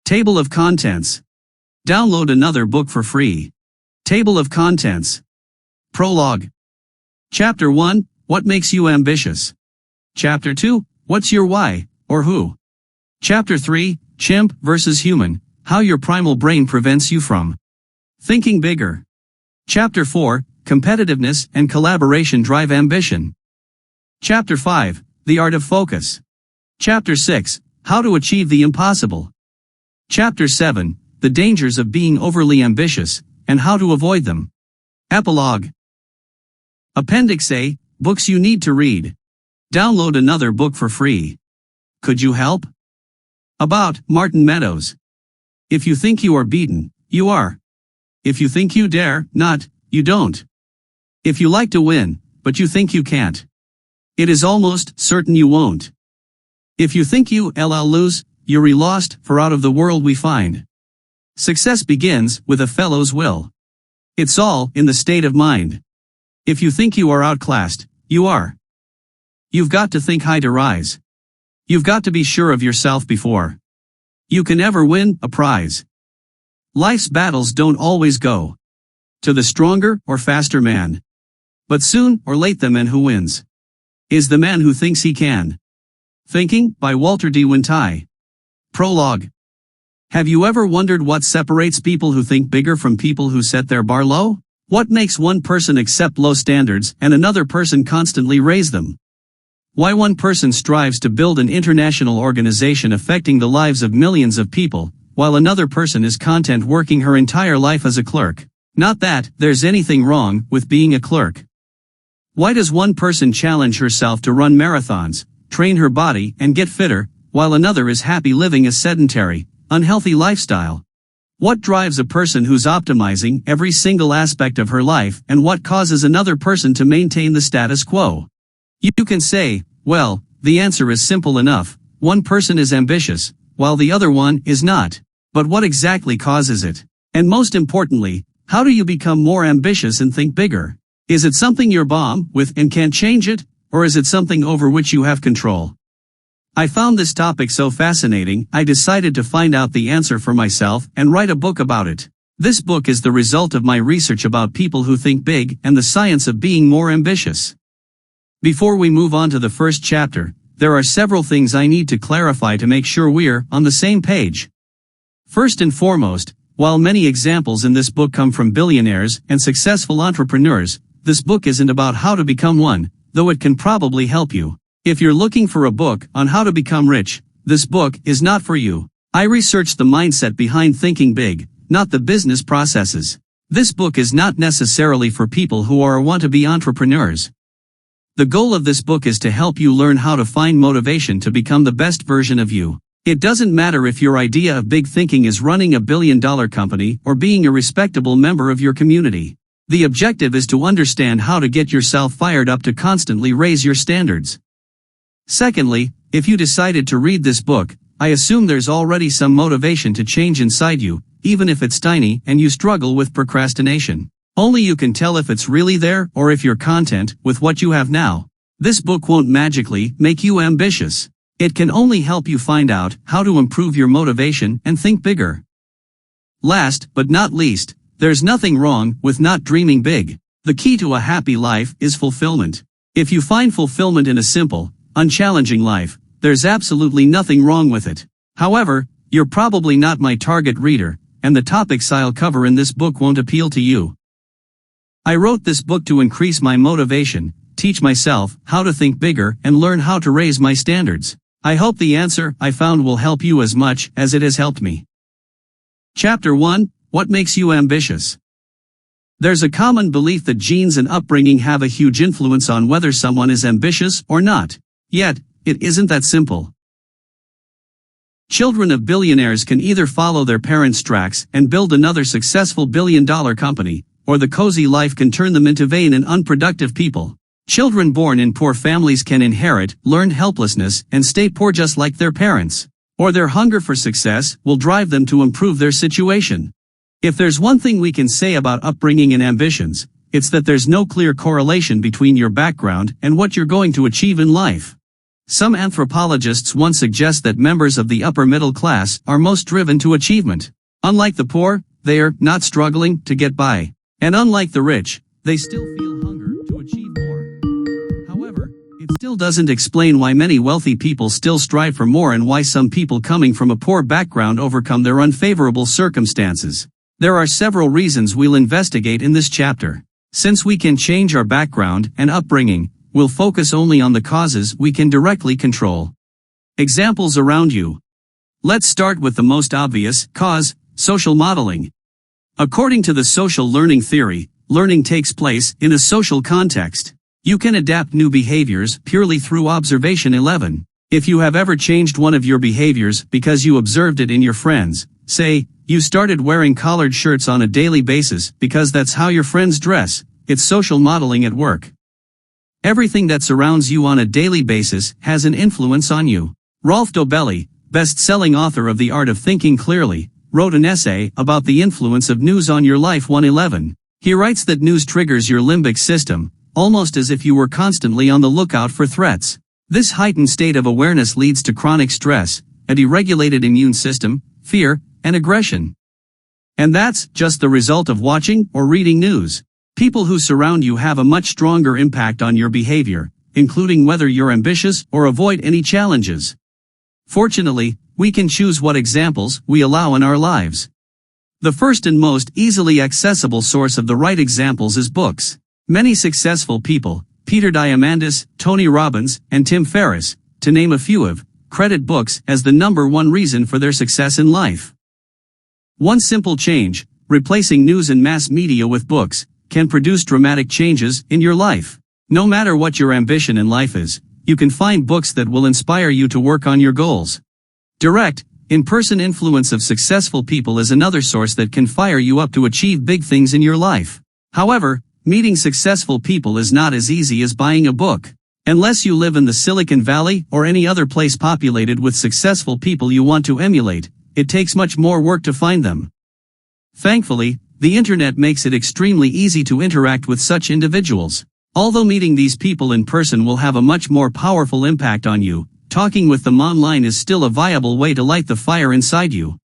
Table of contents. Download another book for free. Table of contents. Prologue. Chapter 1, What makes you ambitious? Chapter 2, What's your why, or who? Chapter 3, Chimp versus Human, How your primal brain prevents you from thinking bigger. Chapter 4, Competitiveness and collaboration drive ambition. Chapter 5, The art of focus. Chapter 6, How to achieve the impossible. Chapter 7, The dangers of being overly ambitious, and how to avoid them. Epilogue. Appendix A, Books you need to read. Download another book for free. Could you help? About Martin Meadows. If you think you are beaten, you are. If you think you dare not, you don't. If you like to win, but you think you can't, it is almost certain you won't. If you think you'll lose, you're lost, for out of the world we find. Success begins with a fellow's will. It's all in the state of mind. If you think you are outclassed, you are. You've got to think high to rise. You've got to be sure of yourself before you can ever win a prize. Life's battles don't always go to the stronger or faster man. But soon or late the man who wins is the man who thinks he can. Thinking, by Walter D. Winty. Prologue. Have you ever wondered what separates people who think bigger from people who set their bar low? What makes one person accept low standards and another person constantly raise them? Why one person strives to build an international organization affecting the lives of millions of people, while another person is content working her entire life as a clerk? Not that there's anything wrong with being a clerk. Why does one person challenge herself to run marathons, train her body and get fitter, while another is happy living a sedentary, unhealthy lifestyle? What drives a person who's optimizing every single aspect of her life, and what causes another person to maintain the status quo? You can say, well, the answer is simple enough. One person is ambitious, while the other one is not. But what exactly causes it? And most importantly, how do you become more ambitious and think bigger? Is it something you're born with and can't change it, or is it something over which you have control? I found this topic so fascinating, I decided to find out the answer for myself and write a book about it. This book is the result of my research about people who think big and the science of being more ambitious. Before we move on to the first chapter, there are several things I need to clarify to make sure we're on the same page. First and foremost, while many examples in this book come from billionaires and successful entrepreneurs, this book isn't about how to become one, though it can probably help you. If you're looking for a book on how to become rich, this book is not for you. I researched the mindset behind thinking big, not the business processes. This book is not necessarily for people who want to be entrepreneurs. The goal of this book is to help you learn how to find motivation to become the best version of you. It doesn't matter if your idea of big thinking is running a billion-dollar company or being a respectable member of your community. The objective is to understand how to get yourself fired up to constantly raise your standards. Secondly, if you decided to read this book, I assume there's already some motivation to change inside you, even if it's tiny and you struggle with procrastination. Only you can tell if it's really there or if you're content with what you have now. This book won't magically make you ambitious. It can only help you find out how to improve your motivation and think bigger. Last but not least, there's nothing wrong with not dreaming big. The key to a happy life is fulfillment. If you find fulfillment in a simple, unchallenging life, there's absolutely nothing wrong with it. However, you're probably not my target reader, and the topics I'll cover in this book won't appeal to you. I wrote this book to increase my motivation, teach myself how to think bigger, and learn how to raise my standards. I hope the answer I found will help you as much as it has helped me. Chapter 1, What makes you ambitious? There's a common belief that genes and upbringing have a huge influence on whether someone is ambitious or not. Yet, it isn't that simple. Children of billionaires can either follow their parents' tracks and build another successful billion-dollar company, or the cozy life can turn them into vain and unproductive people. Children born in poor families can inherit learned helplessness and stay poor just like their parents. Or their hunger for success will drive them to improve their situation. If there's one thing we can say about upbringing and ambitions, it's that there's no clear correlation between your background and what you're going to achieve in life. Some anthropologists once suggest that members of the upper middle class are most driven to achievement. Unlike the poor, they are not struggling to get by. And unlike the rich, they still feel hunger to achieve more. However, it still doesn't explain why many wealthy people still strive for more and why some people coming from a poor background overcome their unfavorable circumstances. There are several reasons we'll investigate in this chapter. Since we can change our background and upbringing, we'll focus only on the causes we can directly control. Examples around you. Let's start with the most obvious cause, social modeling. According to the social learning theory, learning takes place in a social context. You can adapt new behaviors purely through observation. 11. If you have ever changed one of your behaviors because you observed it in your friends, say, you started wearing collared shirts on a daily basis because that's how your friends dress, it's social modeling at work. Everything that surrounds you on a daily basis has an influence on you. Rolf Dobelli, best-selling author of The Art of Thinking Clearly, wrote an essay about the influence of news on your life. 111. He writes that news triggers your limbic system, almost as if you were constantly on the lookout for threats. This heightened state of awareness leads to chronic stress, a deregulated immune system, fear, and aggression. And that's just the result of watching or reading news. People who surround you have a much stronger impact on your behavior, including whether you're ambitious or avoid any challenges. Fortunately, we can choose what examples we allow in our lives. The first and most easily accessible source of the right examples is books. Many successful people, Peter Diamandis, Tony Robbins, and Tim Ferriss, to name a few, have credit books as the #1 reason for their success in life. One simple change, replacing news and mass media with books, can produce dramatic changes in your life. No matter what your ambition in life is, you can find books that will inspire you to work on your goals. Direct, in-person influence of successful people is another source that can fire you up to achieve big things in your life. However, meeting successful people is not as easy as buying a book. Unless you live in the Silicon Valley or any other place populated with successful people you want to emulate, it takes much more work to find them. Thankfully, the internet makes it extremely easy to interact with such individuals. Although meeting these people in person will have a much more powerful impact on you, talking with them online is still a viable way to light the fire inside you.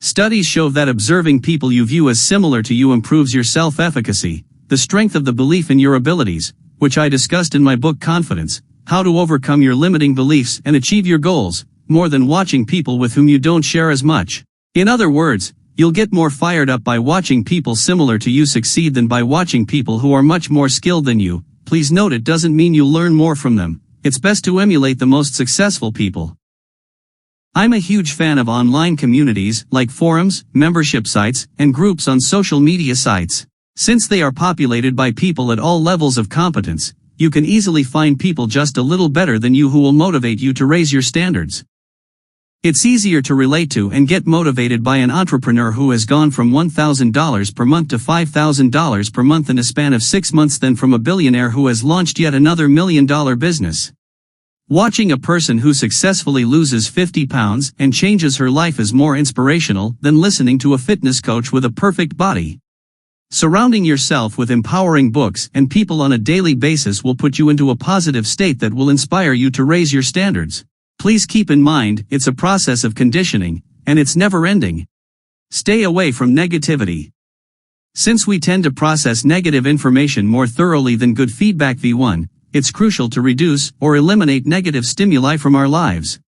Studies show that observing people you view as similar to you improves your self-efficacy, the strength of the belief in your abilities, which I discussed in my book Confidence, How to Overcome Your Limiting Beliefs and Achieve Your Goals, more than watching people with whom you don't share as much. In other words, you'll get more fired up by watching people similar to you succeed than by watching people who are much more skilled than you. Please note, it doesn't mean you'll learn more from them. It's best to emulate the most successful people. I'm a huge fan of online communities like forums, membership sites, and groups on social media sites. Since they are populated by people at all levels of competence, you can easily find people just a little better than you who will motivate you to raise your standards. It's easier to relate to and get motivated by an entrepreneur who has gone from $1,000 per month to $5,000 per month in a span of 6 months than from a billionaire who has launched yet another $1 million business. Watching a person who successfully loses 50 pounds and changes her life is more inspirational than listening to a fitness coach with a perfect body. Surrounding yourself with empowering books and people on a daily basis will put you into a positive state that will inspire you to raise your standards. Please keep in mind, it's a process of conditioning, and it's never ending. Stay away from negativity. Since we tend to process negative information more thoroughly than good feedback. V1, it's crucial to reduce or eliminate negative stimuli from our lives.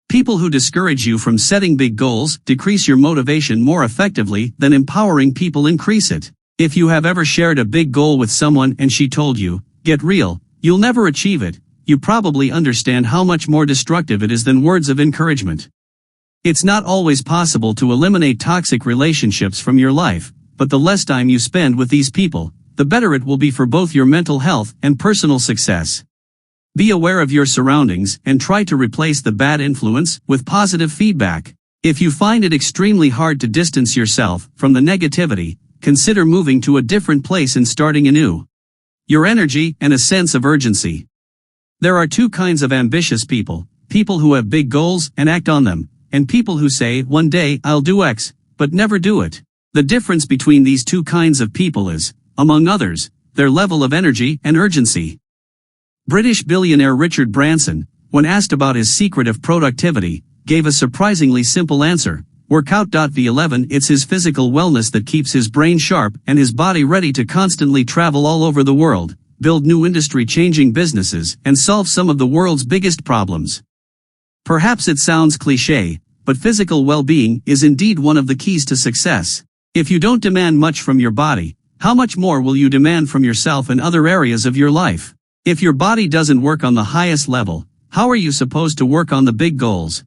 People who discourage you from setting big goals decrease your motivation more effectively than empowering people increase it. If you have ever shared a big goal with someone and she told you, "Get real, you'll never achieve it," you probably understand how much more destructive it is than words of encouragement. It's not always possible to eliminate toxic relationships from your life, but the less time you spend with these people, the better it will be for both your mental health and personal success. Be aware of your surroundings and try to replace the bad influence with positive feedback. If you find it extremely hard to distance yourself from the negativity, consider moving to a different place and starting anew. Your energy and a sense of urgency. There are two kinds of ambitious people: people who have big goals and act on them, and people who say, "One day I'll do X," but never do it. The difference between these two kinds of people is, among others, their level of energy and urgency. British billionaire Richard Branson, when asked about his secret of productivity, gave a surprisingly simple answer: workout. V11 It's his physical wellness that keeps his brain sharp and his body ready to constantly travel all over the world, build new industry-changing businesses, and solve some of the world's biggest problems. Perhaps it sounds cliché, but physical well-being is indeed one of the keys to success. If you don't demand much from your body, how much more will you demand from yourself in other areas of your life? If your body doesn't work on the highest level, how are you supposed to work on the big goals?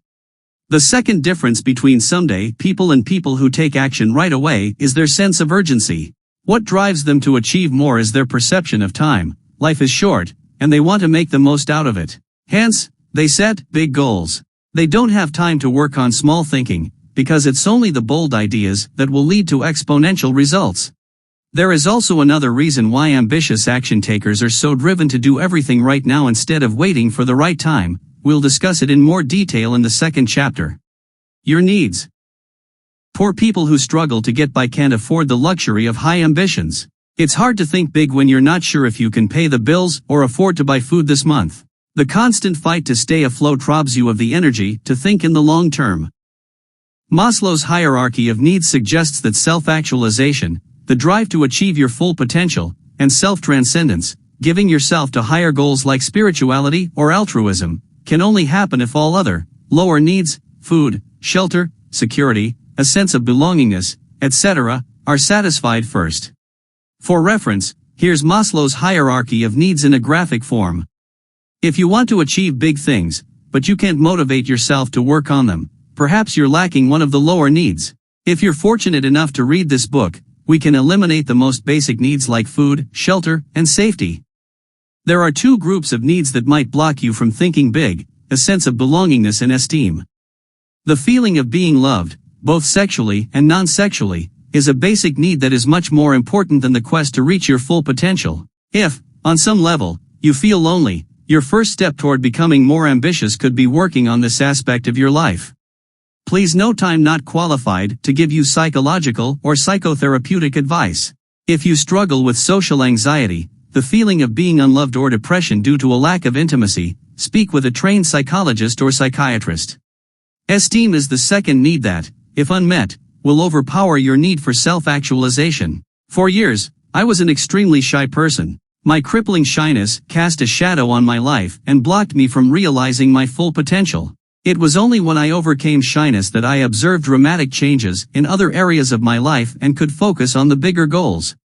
The second difference between someday people and people who take action right away is their sense of urgency. What drives them to achieve more is their perception of time. Life is short, and they want to make the most out of it. Hence, they set big goals. They don't have time to work on small thinking, because it's only the bold ideas that will lead to exponential results. There is also another reason why ambitious action takers are so driven to do everything right now instead of waiting for the right time. We'll discuss it in more detail in the second chapter. Your needs. Poor people who struggle to get by can't afford the luxury of high ambitions. It's hard to think big when you're not sure if you can pay the bills or afford to buy food this month. The constant fight to stay afloat robs you of the energy to think in the long term. Maslow's hierarchy of needs suggests that self-actualization, the drive to achieve your full potential, and self-transcendence, giving yourself to higher goals like spirituality or altruism, can only happen if all other, lower needs, food, shelter, security, a sense of belongingness, etc., are satisfied first. For reference, here's Maslow's hierarchy of needs in a graphic form. If you want to achieve big things, but you can't motivate yourself to work on them, perhaps you're lacking one of the lower needs. If you're fortunate enough to read this book, we can eliminate the most basic needs like food, shelter, and safety. There are two groups of needs that might block you from thinking big: a sense of belongingness and esteem. The feeling of being loved, both sexually and non-sexually, is a basic need that is much more important than the quest to reach your full potential. If, on some level, you feel lonely, your first step toward becoming more ambitious could be working on this aspect of your life. Please note I'm not qualified to give you psychological or psychotherapeutic advice. If you struggle with social anxiety, the feeling of being unloved or depression due to a lack of intimacy, speak with a trained psychologist or psychiatrist. Esteem is the second need that, if unmet, will overpower your need for self-actualization. For years, I was an extremely shy person. My crippling shyness cast a shadow on my life and blocked me from realizing my full potential. It was only when I overcame shyness that I observed dramatic changes in other areas of my life and could focus on the bigger goals.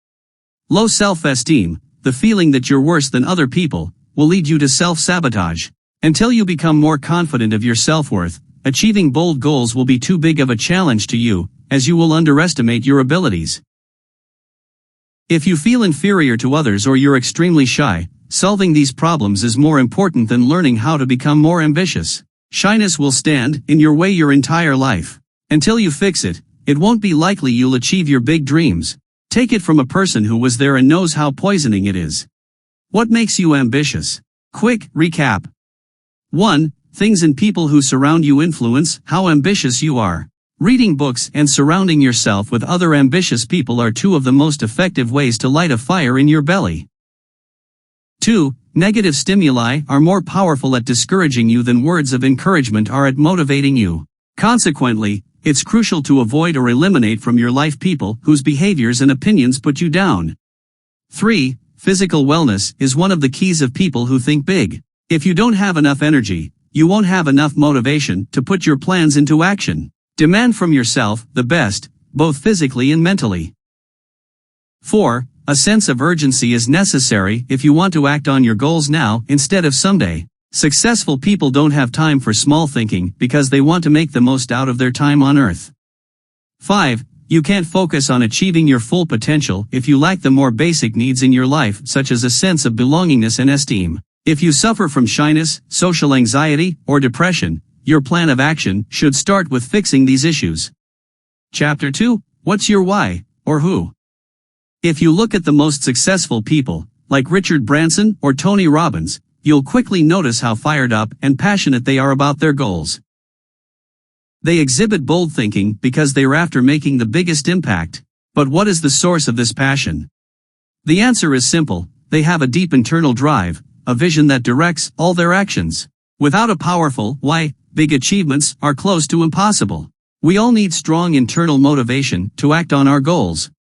Low self-esteem, the feeling that you're worse than other people, will lead you to self-sabotage. Until you become more confident of your self-worth, achieving bold goals will be too big of a challenge to you, as you will underestimate your abilities. If you feel inferior to others or you're extremely shy, solving these problems is more important than learning how to become more ambitious. Shyness will stand in your way your entire life. Until you fix it, it won't be likely you'll achieve your big dreams. Take it from a person who was there and knows how poisoning it is. What makes you ambitious? Quick recap. 1. Things and people who surround you influence how ambitious you are. Reading books and surrounding yourself with other ambitious people are two of the most effective ways to light a fire in your belly. 2. Negative stimuli are more powerful at discouraging you than words of encouragement are at motivating you. Consequently, it's crucial to avoid or eliminate from your life people whose behaviors and opinions put you down. 3. Physical wellness is one of the keys of people who think big. If you don't have enough energy, you won't have enough motivation to put your plans into action. Demand from yourself the best, both physically and mentally. 4. A sense of urgency is necessary if you want to act on your goals now instead of someday. Successful people don't have time for small thinking because they want to make the most out of their time on Earth. 5. You can't focus on achieving your full potential if you lack the more basic needs in your life, such as a sense of belongingness and esteem. If you suffer from shyness, social anxiety, or depression, your plan of action should start with fixing these issues. Chapter 2. What's your why, or who? If you look at the most successful people, like Richard Branson or Tony Robbins, you'll quickly notice how fired up and passionate they are about their goals. They exhibit bold thinking because they are after making the biggest impact. But what is the source of this passion? The answer is simple: they have a deep internal drive, a vision that directs all their actions. Without a powerful why, big achievements are close to impossible. We all need strong internal motivation to act on our goals.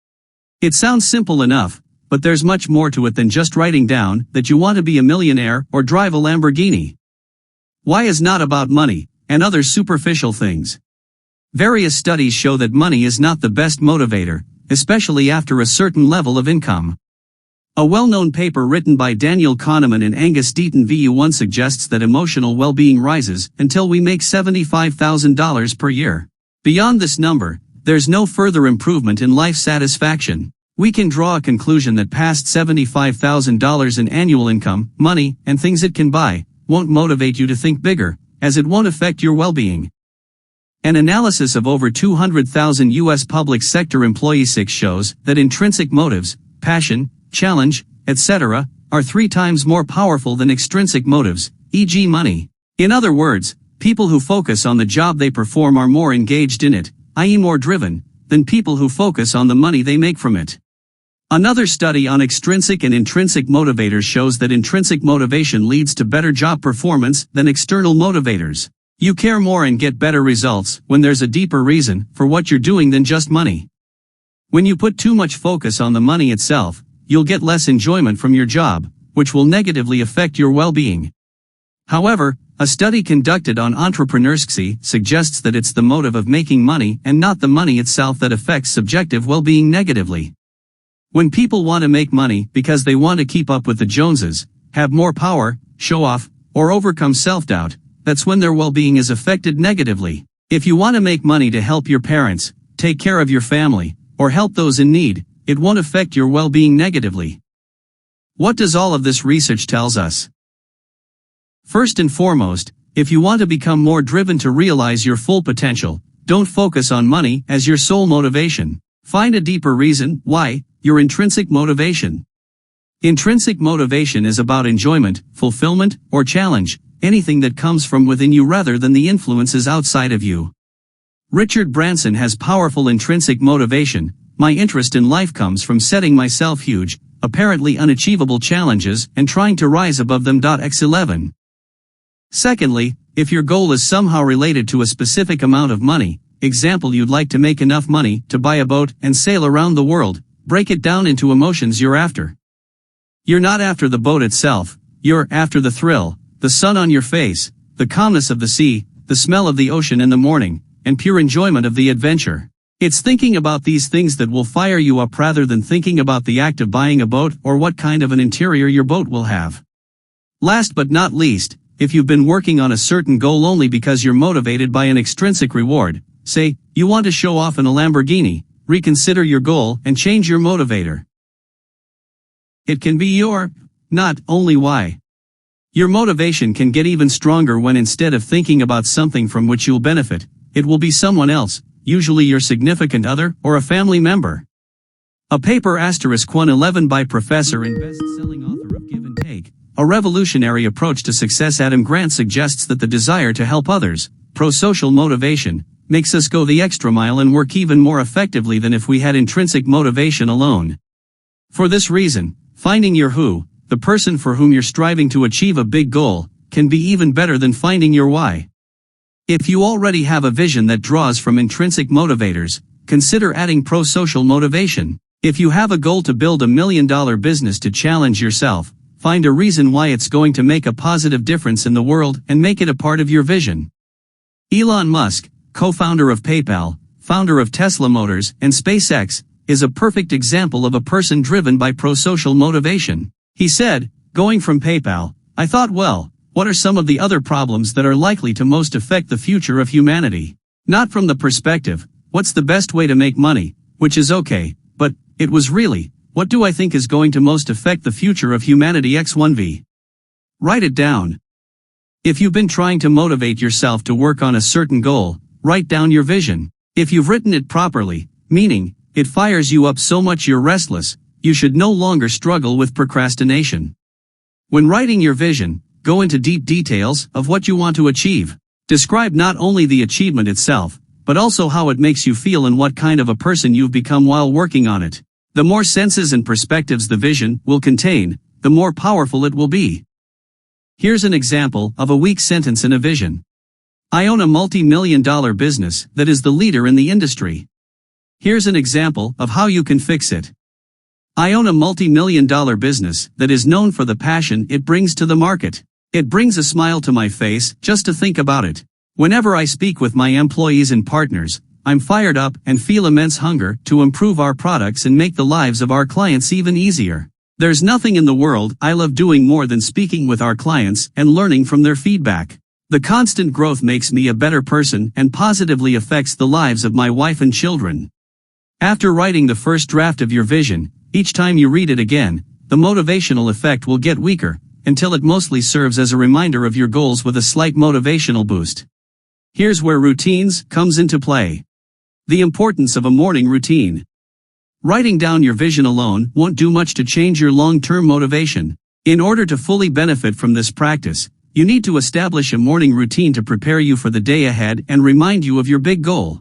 It sounds simple enough, but there's much more to it than just writing down that you want to be a millionaire or drive a Lamborghini. Why is not about money and other superficial things. Various studies show that money is not the best motivator, especially after a certain level of income. A well-known paper written by Daniel Kahneman and Angus Deaton VU1 suggests that emotional well-being rises until we make $75,000 per year. Beyond this number, there's no further improvement in life satisfaction. We can draw a conclusion that past $75,000 in annual income, money, and things it can buy, won't motivate you to think bigger, as it won't affect your well-being. An analysis of over 200,000 U.S. public sector employees shows that intrinsic motives, passion, challenge, etc., are 3 times more powerful than extrinsic motives, e.g. money. In other words, people who focus on the job they perform are more engaged in it, i.e. more driven, than people who focus on the money they make from it. Another study on extrinsic and intrinsic motivators shows that intrinsic motivation leads to better job performance than external motivators. You care more and get better results when there's a deeper reason for what you're doing than just money. When you put too much focus on the money itself, you'll get less enjoyment from your job, which will negatively affect your well-being. However, a study conducted on entrepreneurship suggests that it's the motive of making money and not the money itself that affects subjective well-being negatively. When people want to make money because they want to keep up with the Joneses, have more power, show off, or overcome self-doubt, that's when their well-being is affected negatively. If you want to make money to help your parents, take care of your family, or help those in need, it won't affect your well-being negatively. What does all of this research tells us? First and foremost, if you want to become more driven to realize your full potential, don't focus on money as your sole motivation. Find a deeper reason why, your intrinsic motivation. Intrinsic motivation is about enjoyment, fulfillment, or challenge, anything that comes from within you rather than the influences outside of you. Richard Branson has powerful intrinsic motivation. My interest in life comes from setting myself huge, apparently unachievable challenges and trying to rise above them. X11. Secondly, if your goal is somehow related to a specific amount of money, example you'd like to make enough money to buy a boat and sail around the world, break it down into emotions you're after. You're not after the boat itself, you're after the thrill, the sun on your face, the calmness of the sea, the smell of the ocean in the morning, and pure enjoyment of the adventure. It's thinking about these things that will fire you up rather than thinking about the act of buying a boat or what kind of an interior your boat will have. Last but not least, if you've been working on a certain goal only because you're motivated by an extrinsic reward, say, you want to show off in a Lamborghini, reconsider your goal and change your motivator. It can be your, not only why. Your motivation can get even stronger when instead of thinking about something from which you'll benefit, it will be someone else, usually your significant other or a family member. A paper *111 by professor and best-selling author of Give and Take, A Revolutionary Approach to Success Adam Grant suggests that the desire to help others, pro-social motivation, makes us go the extra mile and work even more effectively than if we had intrinsic motivation alone. For this reason, finding your who, the person for whom you're striving to achieve a big goal, can be even better than finding your why. If you already have a vision that draws from intrinsic motivators, consider adding pro-social motivation. If you have a goal to build $1 million business to challenge yourself, find a reason why it's going to make a positive difference in the world and make it a part of your vision. Elon Musk, co-founder of PayPal, founder of Tesla Motors and SpaceX, is a perfect example of a person driven by pro-social motivation. He said, going from PayPal, I thought, well, what are some of the other problems that are likely to most affect the future of humanity? Not from the perspective, what's the best way to make money, which is okay, but it was really, what do I think is going to most affect the future of humanity X1V? Write it down. If you've been trying to motivate yourself to work on a certain goal, write down your vision. If you've written it properly, meaning, it fires you up so much you're restless, you should no longer struggle with procrastination. When writing your vision, go into deep details of what you want to achieve. Describe not only the achievement itself, but also how it makes you feel and what kind of a person you've become while working on it. The more senses and perspectives the vision will contain, the more powerful it will be. Here's an example of a weak sentence in a vision. I own a multi-million-dollar business that is the leader in the industry. Here's an example of how you can fix it. I own a multi-million-dollar business that is known for the passion it brings to the market. It brings a smile to my face just to think about it. Whenever I speak with my employees and partners, I'm fired up and feel immense hunger to improve our products and make the lives of our clients even easier. There's nothing in the world I love doing more than speaking with our clients and learning from their feedback. The constant growth makes me a better person and positively affects the lives of my wife and children. After writing the first draft of your vision, each time you read it again, the motivational effect will get weaker, until it mostly serves as a reminder of your goals with a slight motivational boost. Here's where routines comes into play. The importance of a morning routine. Writing down your vision alone won't do much to change your long-term motivation. In order to fully benefit from this practice, you need to establish a morning routine to prepare you for the day ahead and remind you of your big goal.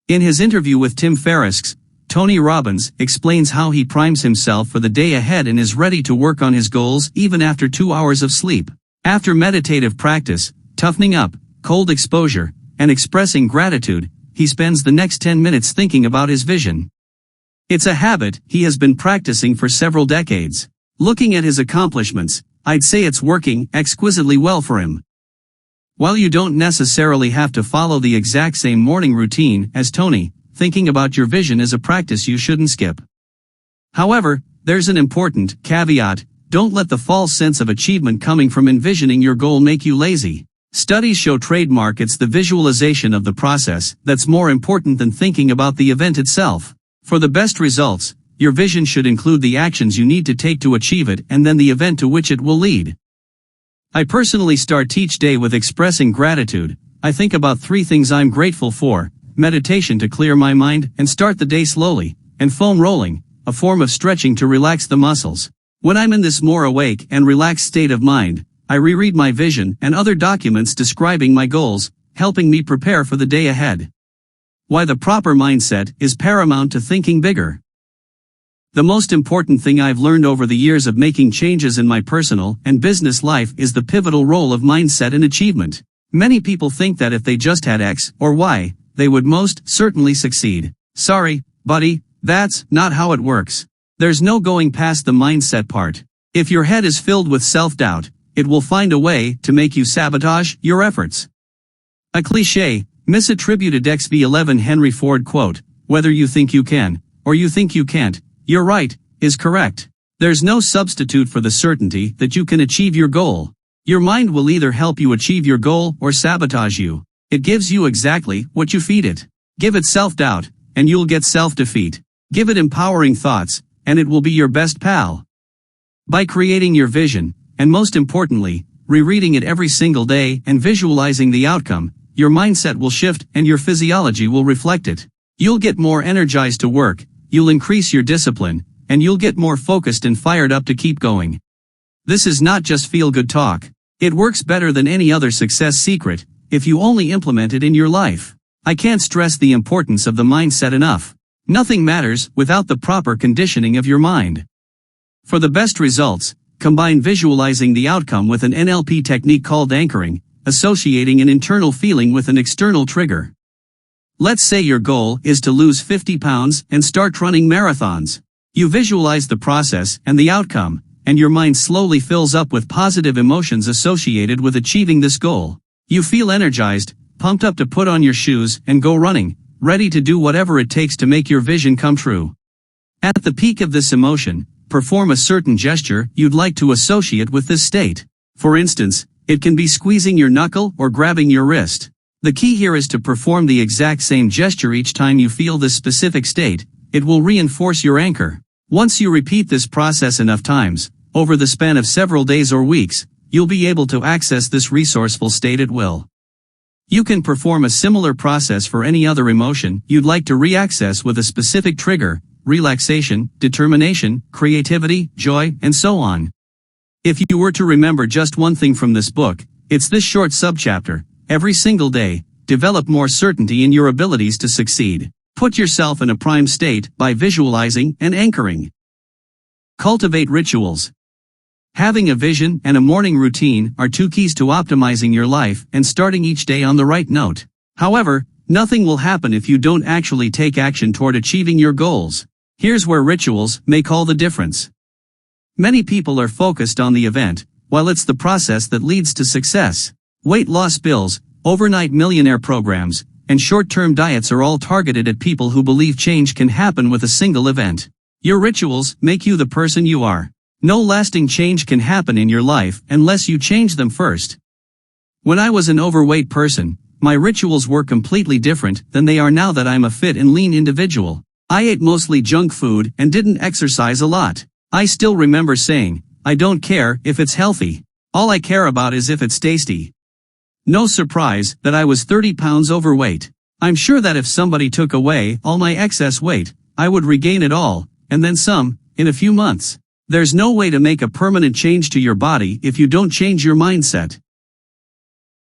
In his interview with Tim Ferriss, Tony Robbins explains how he primes himself for the day ahead and is ready to work on his goals even after 2 hours of sleep. After meditative practice, toughening up, cold exposure, and expressing gratitude, he spends the next 10 minutes thinking about his vision. It's a habit he has been practicing for several decades. Looking at his accomplishments, I'd say it's working exquisitely well for him. While you don't necessarily have to follow the exact same morning routine as Tony, thinking about your vision is a practice you shouldn't skip. However, there's an important caveat: don't let the false sense of achievement coming from envisioning your goal make you lazy. Studies show it's the visualization of the process that's more important than thinking about the event itself. For the best results, your vision should include the actions you need to take to achieve it and then the event to which it will lead. I personally start each day with expressing gratitude. I think about 3 things I'm grateful for: meditation to clear my mind and start the day slowly, and foam rolling, a form of stretching to relax the muscles. When I'm in this more awake and relaxed state of mind, I reread my vision and other documents describing my goals, helping me prepare for the day ahead. Why the proper mindset is paramount to thinking bigger. The most important thing I've learned over the years of making changes in my personal and business life is the pivotal role of mindset in achievement. Many people think that if they just had X or Y, they would most certainly succeed. Sorry, buddy, that's not how it works. There's no going past the mindset part. If your head is filled with self-doubt, it will find a way to make you sabotage your efforts. A cliché, misattributed XV11 Henry Ford quote, "Whether you think you can, or you think you can't, you're right," is correct. There's no substitute for the certainty that you can achieve your goal. Your mind will either help you achieve your goal or sabotage you. It gives you exactly what you feed it. Give it self-doubt, and you'll get self-defeat. Give it empowering thoughts, and it will be your best pal. By creating your vision, and most importantly, rereading it every single day and visualizing the outcome, your mindset will shift and your physiology will reflect it. You'll get more energized to work, you'll increase your discipline, and you'll get more focused and fired up to keep going. This is not just feel-good talk. It works better than any other success secret, if you only implement it in your life. I can't stress the importance of the mindset enough. Nothing matters without the proper conditioning of your mind. For the best results, combine visualizing the outcome with an NLP technique called anchoring, associating an internal feeling with an external trigger. Let's say your goal is to lose 50 pounds and start running marathons. You visualize the process and the outcome, and your mind slowly fills up with positive emotions associated with achieving this goal. You feel energized, pumped up to put on your shoes and go running, ready to do whatever it takes to make your vision come true. At the peak of this emotion, perform a certain gesture you'd like to associate with this state. For instance, it can be squeezing your knuckle or grabbing your wrist. The key here is to perform the exact same gesture each time you feel this specific state. It will reinforce your anchor. Once you repeat this process enough times, over the span of several days or weeks, you'll be able to access this resourceful state at will. You can perform a similar process for any other emotion you'd like to re-access with a specific trigger: relaxation, determination, creativity, joy, and so on. If you were to remember just one thing from this book, it's this short subchapter: every single day, develop more certainty in your abilities to succeed. Put yourself in a prime state by visualizing and anchoring. Cultivate rituals. Having a vision and a morning routine are two keys to optimizing your life and starting each day on the right note. However, nothing will happen if you don't actually take action toward achieving your goals. Here's where rituals make all the difference. Many people are focused on the event, while it's the process that leads to success. Weight loss pills, overnight millionaire programs, and short-term diets are all targeted at people who believe change can happen with a single event. Your rituals make you the person you are. No lasting change can happen in your life unless you change them first. When I was an overweight person, my rituals were completely different than they are now that I'm a fit and lean individual. I ate mostly junk food and didn't exercise a lot. I still remember saying, I don't care if it's healthy. All I care about is if it's tasty. No surprise that I was 30 pounds overweight. I'm sure that if somebody took away all my excess weight, I would regain it all, and then some, in a few months. There's no way to make a permanent change to your body if you don't change your mindset.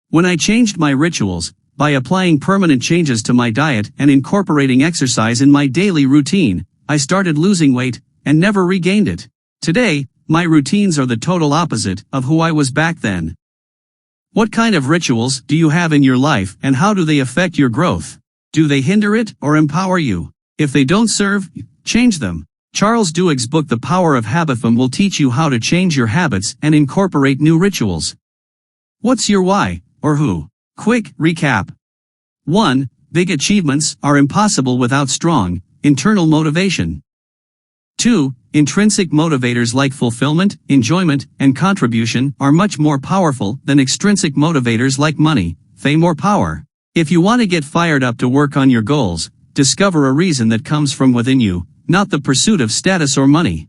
When I changed my rituals, by applying permanent changes to my diet and incorporating exercise in my daily routine, I started losing weight and never regained it. Today, my routines are the total opposite of who I was back then. What kind of rituals do you have in your life and how do they affect your growth? Do they hinder it or empower you? If they don't serve, change them. Charles Duhigg's book The Power of Habit will teach you how to change your habits and incorporate new rituals. What's your why, or who? Quick recap. 1. Big achievements are impossible without strong, internal motivation. 2. Intrinsic motivators like fulfillment, enjoyment, and contribution are much more powerful than extrinsic motivators like money, fame or power. If you want to get fired up to work on your goals, discover a reason that comes from within you, not the pursuit of status or money.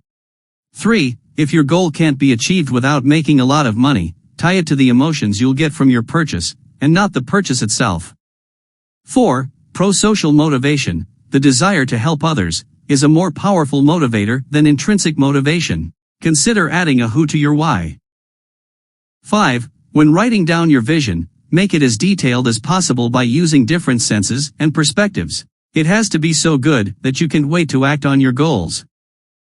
3. If your goal can't be achieved without making a lot of money, tie it to the emotions you'll get from your purchase, and not the purchase itself. 4. Pro-social motivation, the desire to help others, is a more powerful motivator than intrinsic motivation. Consider adding a who to your why. 5. When writing down your vision, make it as detailed as possible by using different senses and perspectives. It has to be so good that you can't wait to act on your goals.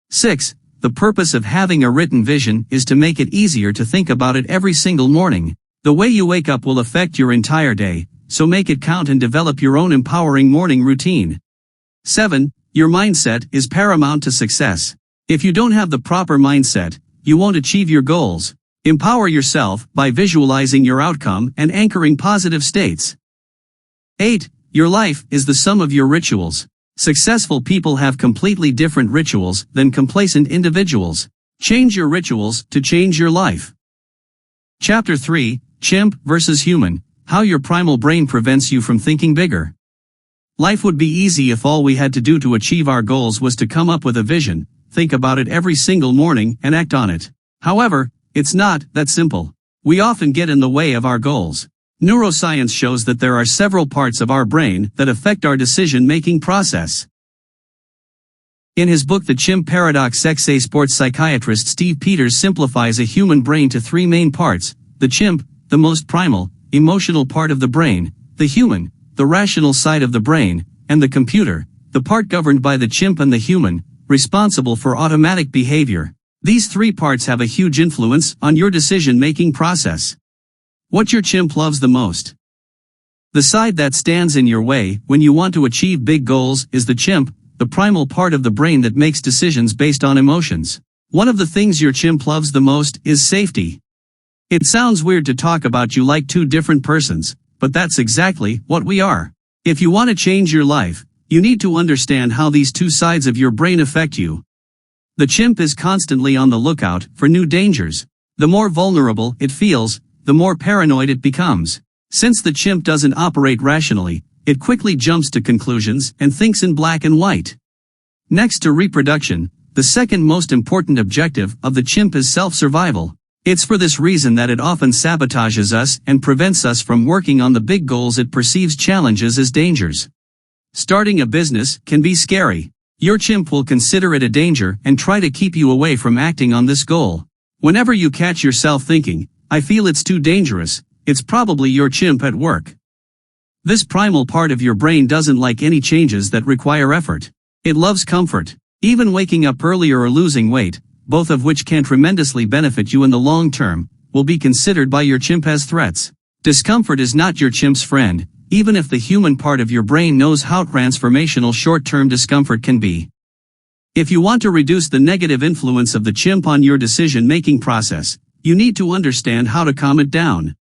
6. The purpose of having a written vision is to make it easier to think about it every single morning. The way you wake up will affect your entire day, so make it count and develop your own empowering morning routine. 7. Your mindset is paramount to success. If you don't have the proper mindset, you won't achieve your goals. Empower yourself by visualizing your outcome and anchoring positive states. 8. Your life is the sum of your rituals. Successful people have completely different rituals than complacent individuals. Change your rituals to change your life. Chapter 3, Chimp versus Human, How Your Primal Brain Prevents You from Thinking Bigger. Life would be easy if all we had to do to achieve our goals was to come up with a vision, think about it every single morning and act on it. However, it's not that simple. We often get in the way of our goals. Neuroscience shows that there are several parts of our brain that affect our decision-making process. In his book The Chimp Paradox, sports psychiatrist Steve Peters simplifies a human brain to three main parts: the chimp, the most primal, emotional part of the brain; the human, the rational side of the brain; and the computer, the part governed by the chimp and the human, responsible for automatic behavior. These three parts have a huge influence on your decision-making process. What your chimp loves the most. The side that stands in your way when you want to achieve big goals is the chimp, the primal part of the brain that makes decisions based on emotions. One of the things your chimp loves the most is safety. It sounds weird to talk about you like two different persons, but that's exactly what we are. If you want to change your life, you need to understand how these two sides of your brain affect you. The chimp is constantly on the lookout for new dangers. The more vulnerable it feels, the more paranoid it becomes. Since the chimp doesn't operate rationally, it quickly jumps to conclusions and thinks in black and white. Next to reproduction, the second most important objective of the chimp is self-survival. It's for this reason that it often sabotages us and prevents us from working on the big goals it perceives challenges as dangers. Starting a business can be scary. Your chimp will consider it a danger and try to keep you away from acting on this goal. Whenever you catch yourself thinking, "I feel it's too dangerous," it's probably your chimp at work. This primal part of your brain doesn't like any changes that require effort. It loves comfort. Even waking up earlier or losing weight, both of which can tremendously benefit you in the long term, will be considered by your chimp as threats. Discomfort is not your chimp's friend, even if the human part of your brain knows how transformational short-term discomfort can be. If you want to reduce the negative influence of the chimp on your decision-making process, you need to understand how to calm it down.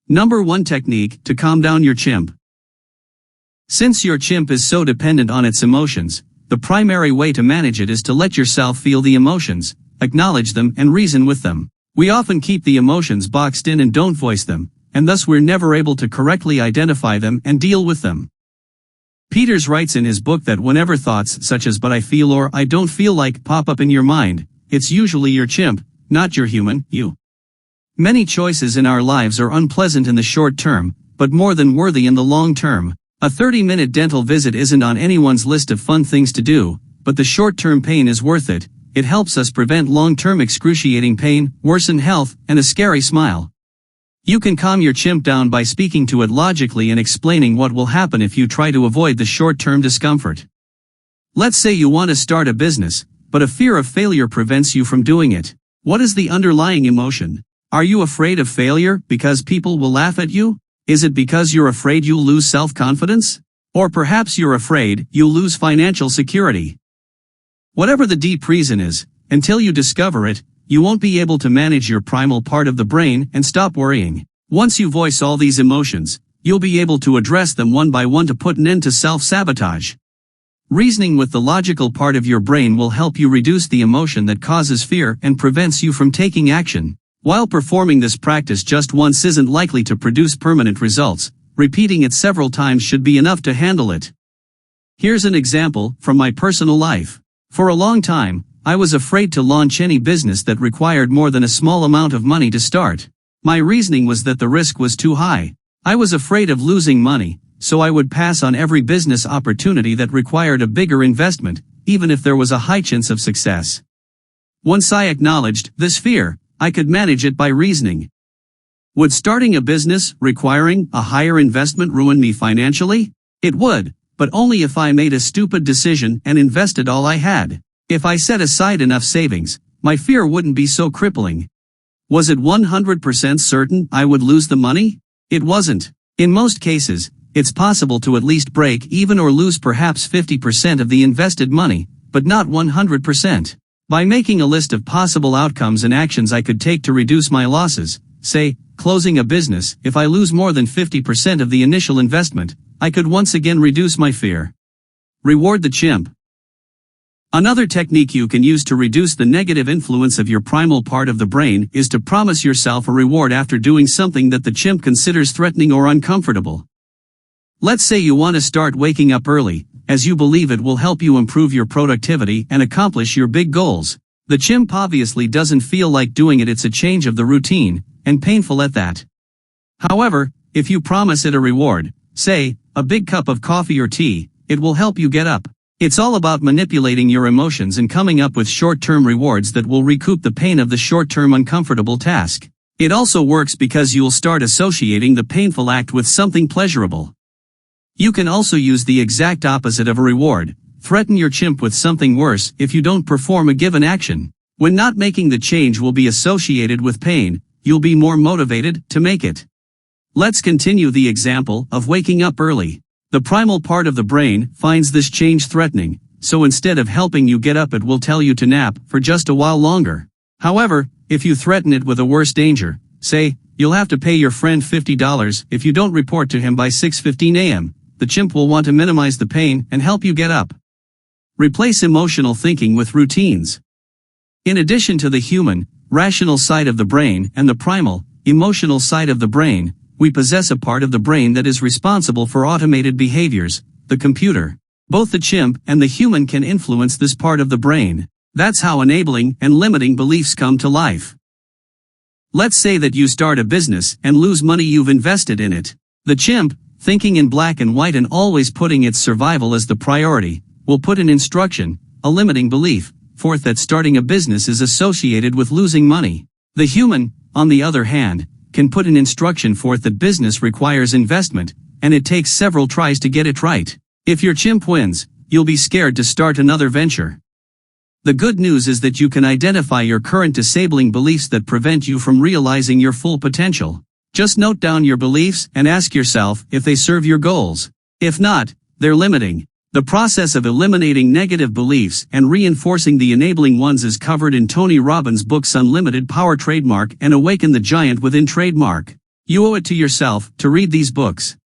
Number 1 technique to calm down your chimp. Since your chimp is so dependent on its emotions, the primary way to manage it is to let yourself feel the emotions, acknowledge them and reason with them. We often keep the emotions boxed in and don't voice them, and thus we're never able to correctly identify them and deal with them. Peters writes in his book that whenever thoughts such as "but I feel" or "I don't feel like" pop up in your mind, it's usually your chimp, not your human, you. Many choices in our lives are unpleasant in the short term, but more than worthy in the long term. A 30-minute dental visit isn't on anyone's list of fun things to do, but the short-term pain is worth it. It helps us prevent long-term excruciating pain, worsen health, and a scary smile. You can calm your chimp down by speaking to it logically and explaining what will happen if you try to avoid the short-term discomfort. Let's say you want to start a business, but a fear of failure prevents you from doing it. What is the underlying emotion? Are you afraid of failure because people will laugh at you? Is it because you're afraid you'll lose self-confidence? Or perhaps you're afraid you'll lose financial security? Whatever the deep reason is, until you discover it, you won't be able to manage your primal part of the brain and stop worrying. Once you voice all these emotions, you'll be able to address them one by one to put an end to self-sabotage. Reasoning with the logical part of your brain will help you reduce the emotion that causes fear and prevents you from taking action. While performing this practice just once isn't likely to produce permanent results, repeating it several times should be enough to handle it. Here's an example from my personal life. For a long time, I was afraid to launch any business that required more than a small amount of money to start. My reasoning was that the risk was too high. I was afraid of losing money, so I would pass on every business opportunity that required a bigger investment, even if there was a high chance of success. Once I acknowledged this fear, I could manage it by reasoning. Would starting a business requiring a higher investment ruin me financially? It would, but only if I made a stupid decision and invested all I had. If I set aside enough savings, my fear wouldn't be so crippling. Was it 100% certain I would lose the money? It wasn't. In most cases, it's possible to at least break even or lose perhaps 50% of the invested money, but not 100%. By making a list of possible outcomes and actions I could take to reduce my losses, say, closing a business, if I lose more than 50% of the initial investment, I could once again reduce my fear. Reward the chimp. Another technique you can use to reduce the negative influence of your primal part of the brain is to promise yourself a reward after doing something that the chimp considers threatening or uncomfortable. Let's say you want to start waking up early, as you believe it will help you improve your productivity and accomplish your big goals. The chimp obviously doesn't feel like doing it. It's a change of the routine, and painful at that. However, if you promise it a reward, say, a big cup of coffee or tea, it will help you get up. It's all about manipulating your emotions and coming up with short-term rewards that will recoup the pain of the short-term uncomfortable task. It also works because you'll start associating the painful act with something pleasurable. You can also use the exact opposite of a reward. Threaten your chimp with something worse if you don't perform a given action. When not making the change will be associated with pain, you'll be more motivated to make it. Let's continue the example of waking up early. The primal part of the brain finds this change threatening, so instead of helping you get up, it will tell you to nap for just a while longer. However, if you threaten it with a worse danger, say, you'll have to pay your friend $50 if you don't report to him by 6:15 a.m., the chimp will want to minimize the pain and help you get up. Replace emotional thinking with routines. In addition to the human, rational side of the brain and the primal, emotional side of the brain, we possess a part of the brain that is responsible for automated behaviors, the computer. Both the chimp and the human can influence this part of the brain. That's how enabling and limiting beliefs come to life. Let's say that you start a business and lose money you've invested in it. The chimp, thinking in black and white and always putting its survival as the priority, will put an instruction, a limiting belief, forth that starting a business is associated with losing money. The human, on the other hand, can put an instruction forth that business requires investment, and it takes several tries to get it right. If your chimp wins, you'll be scared to start another venture. The good news is that you can identify your current disabling beliefs that prevent you from realizing your full potential. Just note down your beliefs and ask yourself if they serve your goals. If not, they're limiting. The process of eliminating negative beliefs and reinforcing the enabling ones is covered in Tony Robbins' books Unlimited Power Trademark and Awaken the Giant Within Trademark. You owe it to yourself to read these books.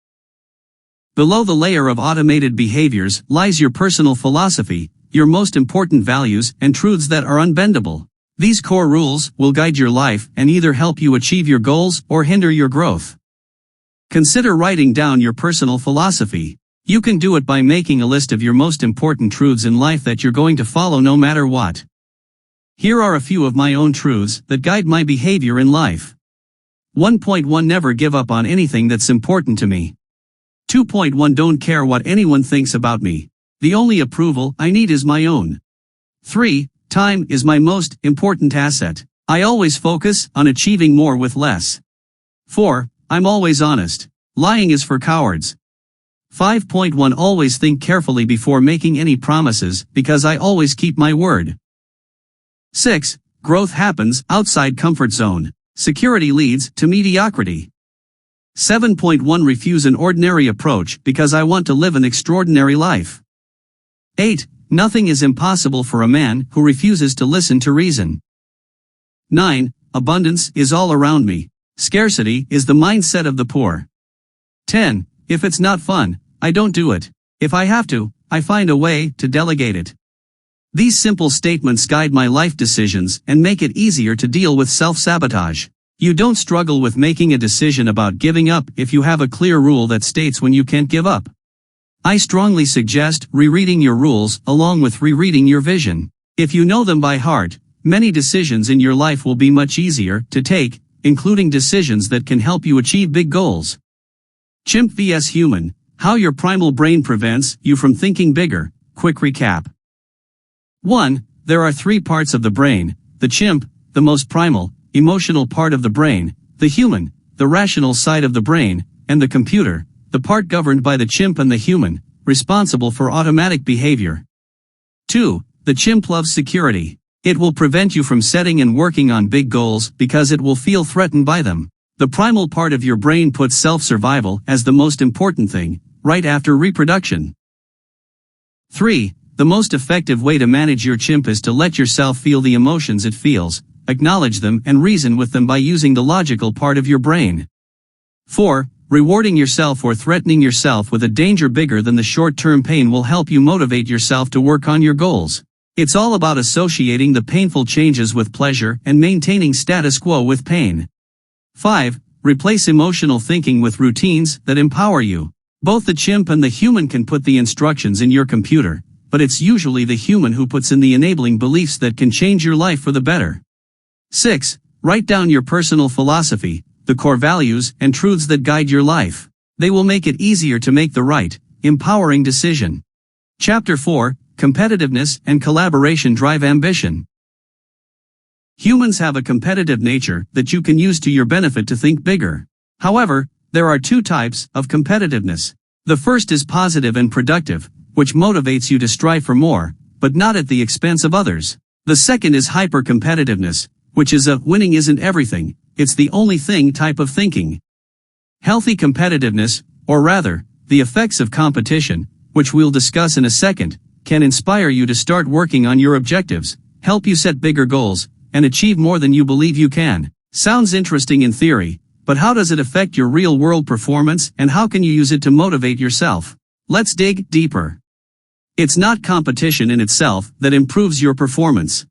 Below the layer of automated behaviors lies your personal philosophy, your most important values and truths that are unbendable. These core rules will guide your life and either help you achieve your goals or hinder your growth. Consider writing down your personal philosophy. You can do it by making a list of your most important truths in life that you're going to follow no matter what. Here are a few of my own truths that guide my behavior in life. 1.1 Never give up on anything that's important to me. 2.1 Don't care what anyone thinks about me. The only approval I need is my own. 3. Time is my most important asset. I always focus on achieving more with less. 4. I'm always honest. Lying is for cowards. 5.1 Always think carefully before making any promises because I always keep my word. 6. Growth happens outside comfort zone. Security leads to mediocrity. 7.1 Refuse an ordinary approach because I want to live an extraordinary life. 8. Nothing is impossible for a man who refuses to listen to reason. 9. Abundance is all around me. Scarcity is the mindset of the poor. 10. If it's not fun, I don't do it. If I have to, I find a way to delegate it. These simple statements guide my life decisions and make it easier to deal with self-sabotage. You don't struggle with making a decision about giving up if you have a clear rule that states when you can't give up. I strongly suggest rereading your rules along with rereading your vision. If you know them by heart, many decisions in your life will be much easier to take, including decisions that can help you achieve big goals. Chimp vs. Human. How your primal brain prevents you from thinking bigger. Quick recap. 1. There are 3 parts of the brain: the chimp, the most primal, emotional part of the brain; the human, the rational side of the brain; and the computer, the part governed by the chimp and the human, responsible for automatic behavior. 2. The chimp loves security. It will prevent you from setting and working on big goals because it will feel threatened by them. The primal part of your brain puts self-survival as the most important thing, right after reproduction. 3. The most effective way to manage your chimp is to let yourself feel the emotions it feels, acknowledge them and reason with them by using the logical part of your brain. 4. Rewarding yourself or threatening yourself with a danger bigger than the short-term pain will help you motivate yourself to work on your goals. It's all about associating the painful changes with pleasure and maintaining status quo with pain. 5. Replace emotional thinking with routines that empower you. Both the chimp and the human can put the instructions in your computer, but it's usually the human who puts in the enabling beliefs that can change your life for the better. 6. Write down your personal philosophy, the core values and truths that guide your life. They will make it easier to make the right, empowering decision. Chapter 4. Competitiveness and collaboration drive ambition. Humans have a competitive nature that you can use to your benefit to think bigger. However, there are 2 types of competitiveness. The first is positive and productive, which motivates you to strive for more, but not at the expense of others. The second is hyper-competitiveness, which is a winning isn't everything, it's the only thing type of thinking. Healthy competitiveness, or rather, the effects of competition, which we'll discuss in a second, can inspire you to start working on your objectives, help you set bigger goals, and achieve more than you believe you can. Sounds interesting in theory, but how does it affect your real-world performance and how can you use it to motivate yourself? Let's dig deeper. It's not competition in itself that improves your performance.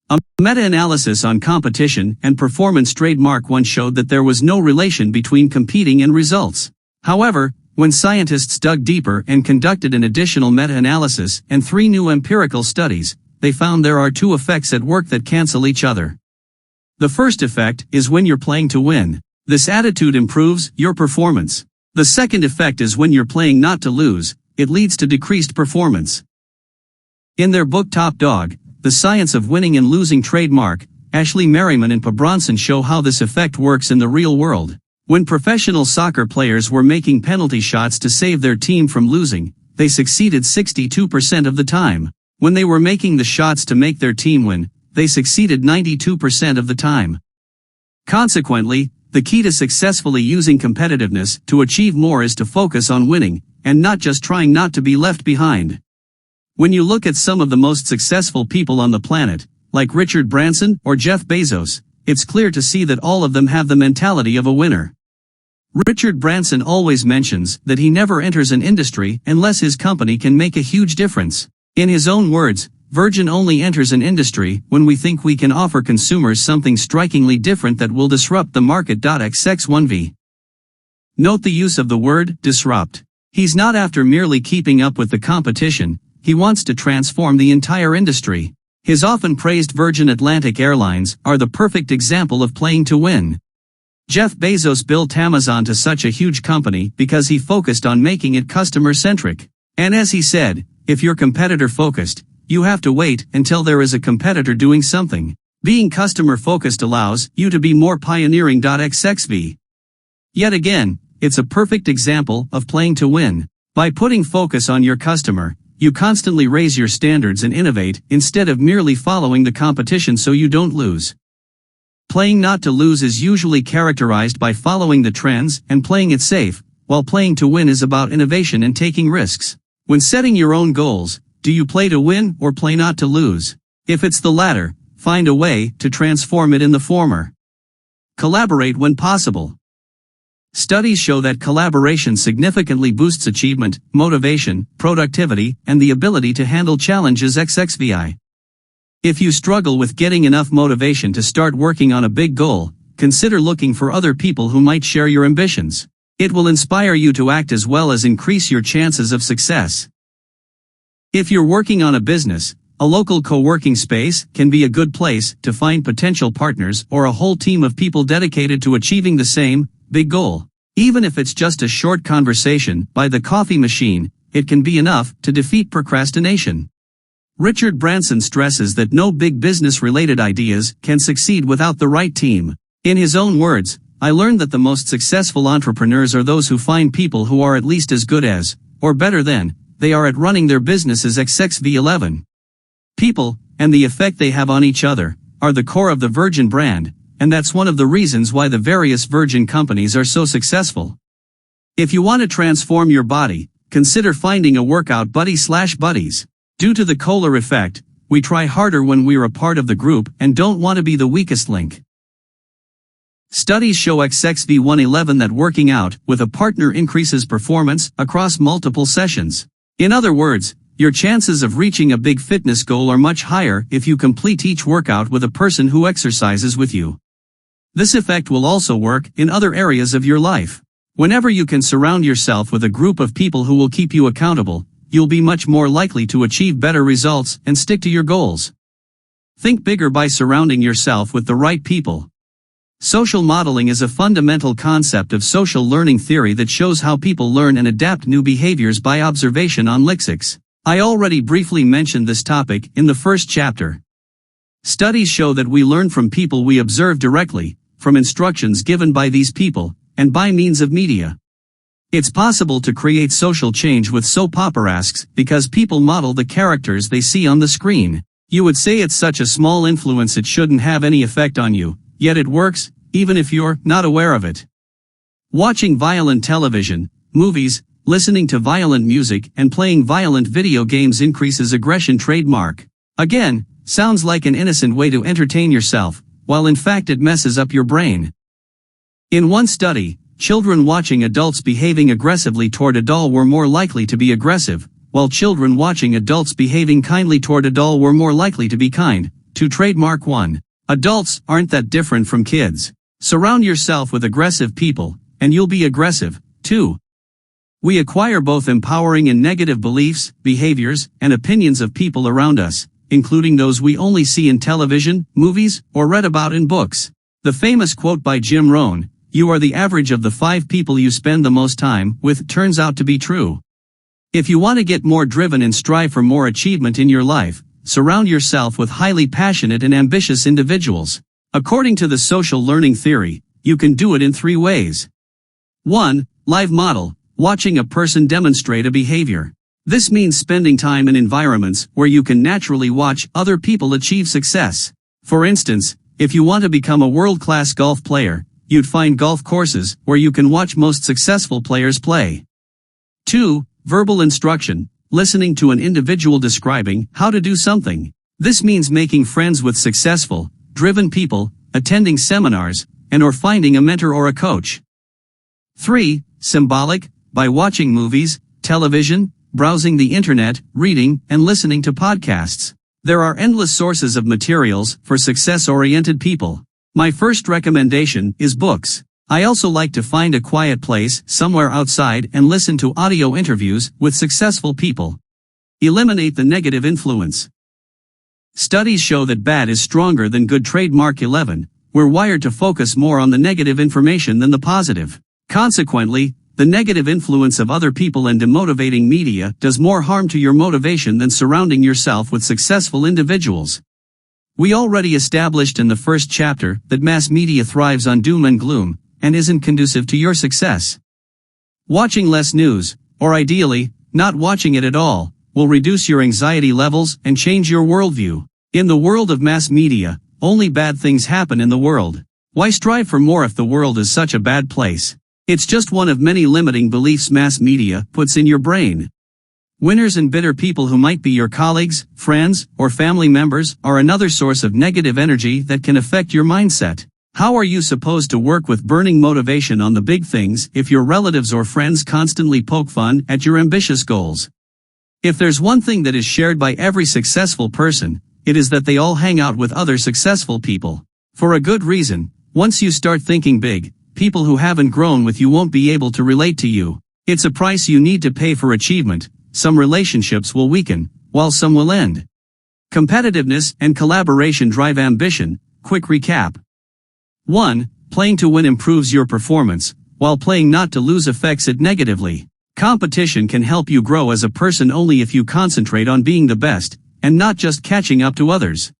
A meta-analysis on competition and performance trademark once showed that there was no relation between competing and results. However, when scientists dug deeper and conducted an additional meta-analysis and 3 new empirical studies, they found there are 2 effects at work that cancel each other. The first effect is when you're playing to win. This attitude improves your performance. The second effect is when you're playing not to lose, it leads to decreased performance. In their book Top Dog, The Science of Winning and Losing trademark, Ashley Merriman and Pabronson show how this effect works in the real world. When professional soccer players were making penalty shots to save their team from losing, they succeeded 62% of the time. When they were making the shots to make their team win, they succeeded 92% of the time. Consequently, the key to successfully using competitiveness to achieve more is to focus on winning, and not just trying not to be left behind. When you look at some of the most successful people on the planet, like Richard Branson or Jeff Bezos, it's clear to see that all of them have the mentality of a winner. Richard Branson always mentions that he never enters an industry unless his company can make a huge difference. In his own words, Virgin only enters an industry when we think we can offer consumers something strikingly different that will disrupt the market. XX1V. Note the use of the word disrupt. He's not after merely keeping up with the competition, he wants to transform the entire industry. His often praised Virgin Atlantic Airlines are the perfect example of playing to win. Jeff Bezos built Amazon to such a huge company because he focused on making it customer-centric. And as he said, if you're competitor-focused, you have to wait until there is a competitor doing something. Being customer-focused allows you to be more pioneering. XXV. Yet again, it's a perfect example of playing to win. By putting focus on your customer, you constantly raise your standards and innovate instead of merely following the competition so you don't lose. Playing not to lose is usually characterized by following the trends and playing it safe, while playing to win is about innovation and taking risks. When setting your own goals, do you play to win or play not to lose? If it's the latter, find a way to transform it in the former. Collaborate when possible. Studies show that collaboration significantly boosts achievement, motivation, productivity, and the ability to handle challenges. XXVI. If you struggle with getting enough motivation to start working on a big goal, consider looking for other people who might share your ambitions. It will inspire you to act as well as increase your chances of success. If you're working on a business, a local co-working space can be a good place to find potential partners or a whole team of people dedicated to achieving the same big goal. Even if it's just a short conversation by the coffee machine, it can be enough to defeat procrastination. Richard Branson stresses that no big business-related ideas can succeed without the right team. In his own words, I learned that the most successful entrepreneurs are those who find people who are at least as good as, or better than, they are at running their businesses. XXV11. People, and the effect they have on each other, are the core of the Virgin brand, and that's one of the reasons why the various Virgin companies are so successful. If you want to transform your body, consider finding a workout buddy/buddies. Due to the Kohler effect, we try harder when we're a part of the group and don't want to be the weakest link. Studies show XXV111 that working out with a partner increases performance across multiple sessions. In other words, your chances of reaching a big fitness goal are much higher if you complete each workout with a person who exercises with you. This effect will also work in other areas of your life. Whenever you can surround yourself with a group of people who will keep you accountable, you'll be much more likely to achieve better results and stick to your goals. Think bigger by surrounding yourself with the right people. Social modeling is a fundamental concept of social learning theory that shows how people learn and adapt new behaviors by observation on lexics. I already briefly mentioned this topic in the first chapter. Studies show that we learn from people we observe directly, from instructions given by these people, and by means of media. It's possible to create social change with soap operas because people model the characters they see on the screen. You would say it's such a small influence it shouldn't have any effect on you, yet it works, even if you're not aware of it. Watching violent television, movies, listening to violent music and playing violent video games increases aggression. Trademark. Again, sounds like an innocent way to entertain yourself, while in fact it messes up your brain. In one study, children watching adults behaving aggressively toward a doll were more likely to be aggressive, while children watching adults behaving kindly toward a doll were more likely to be kind. To trademark 1. Adults aren't that different from kids. Surround yourself with aggressive people, and you'll be aggressive, too. We acquire both empowering and negative beliefs, behaviors, and opinions of people around us, including those we only see in television, movies, or read about in books. The famous quote by Jim Rohn, "You are the average of the 5 people you spend the most time with," turns out to be true. If you want to get more driven and strive for more achievement in your life, surround yourself with highly passionate and ambitious individuals. According to the social learning theory, you can do it in 3 ways. 1. Live model, watching a person demonstrate a behavior. This means spending time in environments where you can naturally watch other people achieve success. For instance, if you want to become a world-class golf player, you'd find golf courses where you can watch most successful players play. 2. Verbal instruction, listening to an individual describing how to do something. This means making friends with successful, driven people, attending seminars, and/or finding a mentor or a coach. 3. Symbolic, by watching movies, television, browsing the internet, reading, and listening to podcasts. There are endless sources of materials for success-oriented people. My first recommendation is books. I also like to find a quiet place somewhere outside and listen to audio interviews with successful people. Eliminate the negative influence. Studies show that bad is stronger than good. Trademark 11. We're wired to focus more on the negative information than the positive. Consequently, the negative influence of other people and demotivating media does more harm to your motivation than surrounding yourself with successful individuals. We already established in the first chapter that mass media thrives on doom and gloom, and isn't conducive to your success. Watching less news, or ideally, not watching it at all, will reduce your anxiety levels and change your worldview. In the world of mass media, only bad things happen in the world. Why strive for more if the world is such a bad place? It's just one of many limiting beliefs mass media puts in your brain. Winners and bitter people who might be your colleagues, friends, or family members are another source of negative energy that can affect your mindset. How are you supposed to work with burning motivation on the big things if your relatives or friends constantly poke fun at your ambitious goals? If there's one thing that is shared by every successful person, it is that they all hang out with other successful people. For a good reason. Once you start thinking big, people who haven't grown with you won't be able to relate to you. It's a price you need to pay for achievement. Some relationships will weaken, while some will end. Competitiveness and collaboration drive ambition. Quick recap. 1. Playing to win improves your performance, while playing not to lose affects it negatively. Competition can help you grow as a person only if you concentrate on being the best, and not just catching up to others.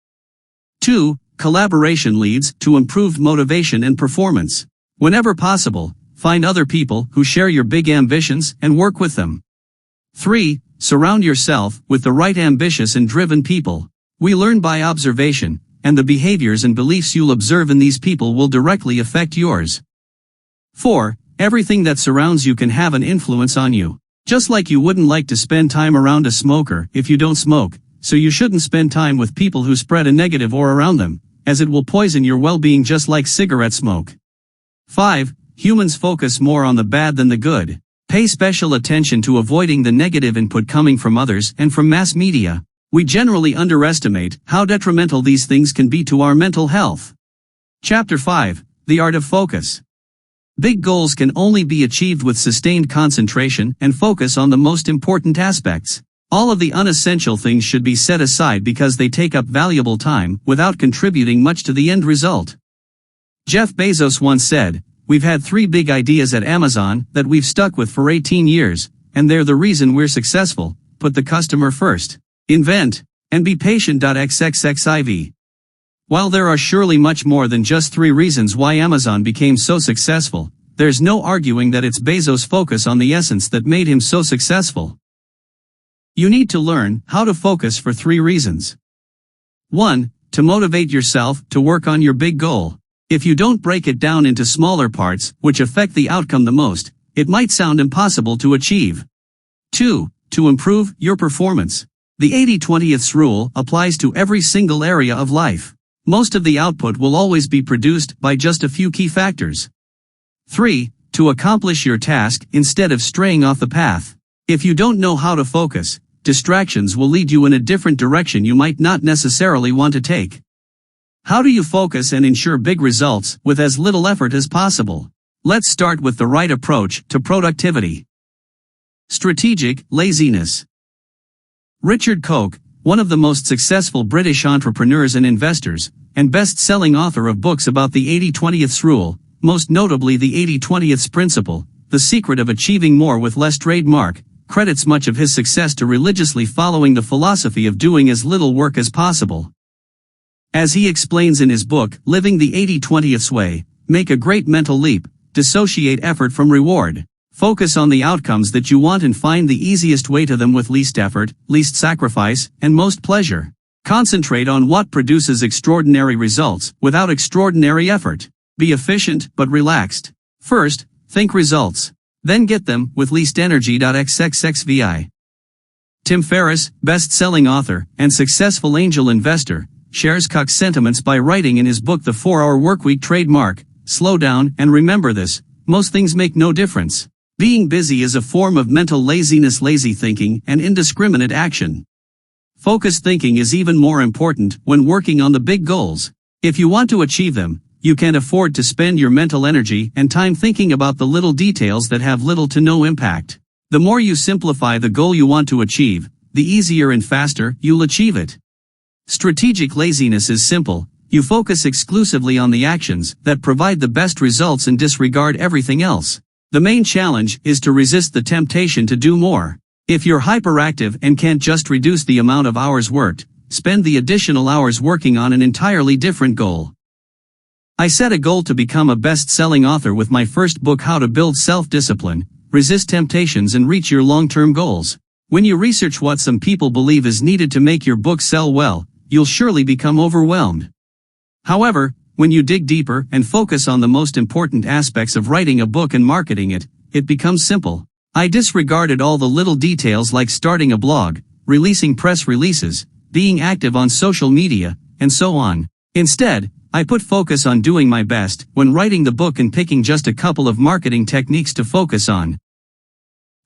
2. Collaboration leads to improved motivation and performance. Whenever possible, find other people who share your big ambitions and work with them. 3. Surround yourself with the right ambitious and driven people. We learn by observation, and the behaviors and beliefs you'll observe in these people will directly affect yours. 4. Everything that surrounds you can have an influence on you. Just like you wouldn't like to spend time around a smoker if you don't smoke, so you shouldn't spend time with people who spread a negative aura around them, as it will poison your well-being just like cigarette smoke. 5. Humans focus more on the bad than the good. Pay special attention to avoiding the negative input coming from others and from mass media. We generally underestimate how detrimental these things can be to our mental health. Chapter 5. The Art of Focus. Big goals can only be achieved with sustained concentration and focus on the most important aspects. All of the unessential things should be set aside because they take up valuable time without contributing much to the end result. Jeff Bezos once said, "We've had 3 big ideas at Amazon that we've stuck with for 18 years, and they're the reason we're successful. Put the customer first. Invent, and be patient. XXXIV. While there are surely much more than just 3 reasons why Amazon became so successful, there's no arguing that it's Bezos' focus on the essence that made him so successful. You need to learn how to focus for 3 reasons. 1. To motivate yourself to work on your big goal. If you don't break it down into smaller parts, which affect the outcome the most, it might sound impossible to achieve. 2. To improve your performance. The 80-20th rule applies to every single area of life. Most of the output will always be produced by just a few key factors. 3. To accomplish your task instead of straying off the path. If you don't know how to focus, distractions will lead you in a different direction you might not necessarily want to take. How do you focus and ensure big results with as little effort as possible? Let's start with the right approach to productivity. Strategic laziness. Richard Koch, one of the most successful British entrepreneurs and investors, and best-selling author of books about the 80-20th rule, most notably the 80-20th principle, The Secret of Achieving More with Less trademark, credits much of his success to religiously following the philosophy of doing as little work as possible. As he explains in his book, Living the 80-20th Way, make a great mental leap, dissociate effort from reward. Focus on the outcomes that you want and find the easiest way to them with least effort, least sacrifice, and most pleasure. Concentrate on what produces extraordinary results without extraordinary effort. Be efficient but relaxed. First, think results. Then get them with least energy. XXXVI. Tim Ferriss, best-selling author and successful angel investor, shares Cook's sentiments by writing in his book The 4-Hour Workweek trademark, "Slow down and remember this, most things make no difference. Being busy is a form of mental laziness, lazy thinking, and indiscriminate action. Focused thinking is even more important when working on the big goals. If you want to achieve them, you can't afford to spend your mental energy and time thinking about the little details that have little to no impact. The more you simplify the goal you want to achieve, the easier and faster you'll achieve it. Strategic laziness is simple. You focus exclusively on the actions that provide the best results and disregard everything else. The main challenge is to resist the temptation to do more. If you're hyperactive and can't just reduce the amount of hours worked, spend the additional hours working on an entirely different goal. I set a goal to become a best-selling author with my first book, How to Build Self-Discipline, Resist Temptations and Reach Your Long-Term Goals. When you research what some people believe is needed to make your book sell well, you'll surely become overwhelmed. However, when you dig deeper and focus on the most important aspects of writing a book and marketing it, it becomes simple. I disregarded all the little details like starting a blog, releasing press releases, being active on social media, and so on. Instead, I put focus on doing my best when writing the book and picking just a couple of marketing techniques to focus on.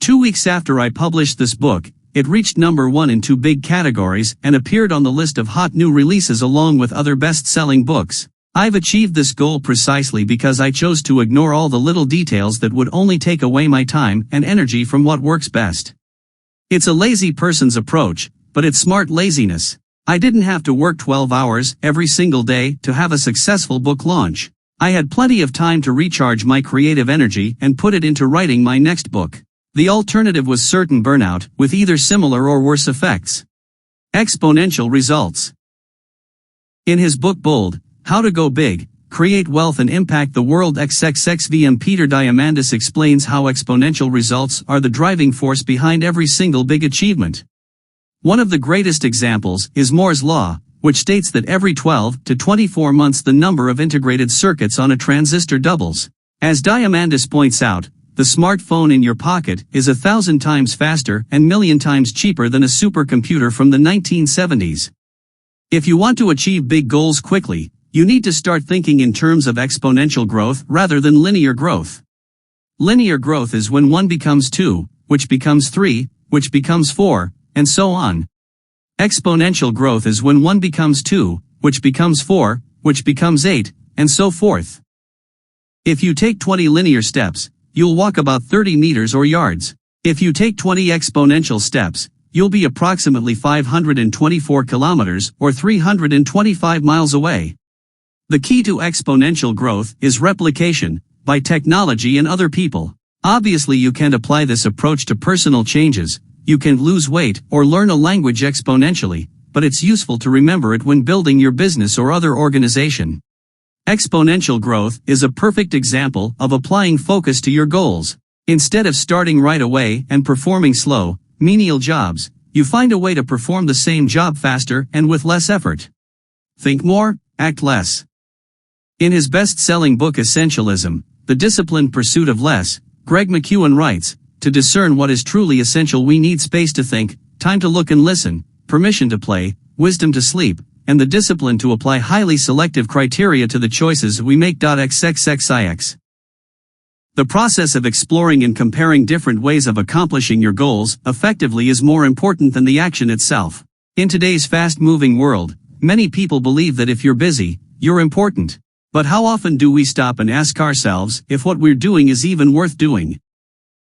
2 weeks after I published this book, it reached #1 in 2 big categories and appeared on the list of hot new releases along with other best-selling books. I've achieved this goal precisely because I chose to ignore all the little details that would only take away my time and energy from what works best. It's a lazy person's approach, but it's smart laziness. I didn't have to work 12 hours every single day to have a successful book launch. I had plenty of time to recharge my creative energy and put it into writing my next book. The alternative was certain burnout, with either similar or worse effects. Exponential results. In his book Bold, How to Go Big, Create Wealth and Impact the World XXXVM, Peter Diamandis explains how exponential results are the driving force behind every single big achievement. One of the greatest examples is Moore's Law, which states that every 12 to 24 months the number of integrated circuits on a transistor doubles. As Diamandis points out, the smartphone in your pocket is 1,000 times faster and million times cheaper than a supercomputer from the 1970s. If you want to achieve big goals quickly, you need to start thinking in terms of exponential growth rather than linear growth. Linear growth is when 1 becomes 2, which becomes 3, which becomes 4, and so on. Exponential growth is when 1 becomes 2, which becomes 4, which becomes 8, and so forth. If you take 20 linear steps, you'll walk about 30 meters or yards. If you take 20 exponential steps, you'll be approximately 524 kilometers or 325 miles away. The key to exponential growth is replication, by technology and other people. Obviously you can't apply this approach to personal changes. You can lose weight or learn a language exponentially, but it's useful to remember it when building your business or other organization. Exponential growth is a perfect example of applying focus to your goals. Instead of starting right away and performing slow, menial jobs, you find a way to perform the same job faster and with less effort. Think more, act less. In his best-selling book Essentialism, The Disciplined Pursuit of Less, Greg McKeown writes, "To discern what is truly essential we need space to think, time to look and listen, permission to play, wisdom to sleep, and the discipline to apply highly selective criteria to the choices we make. XXXIX. The process of exploring and comparing different ways of accomplishing your goals effectively is more important than the action itself. In today's fast-moving world, many people believe that if you're busy, you're important. But how often do we stop and ask ourselves if what we're doing is even worth doing?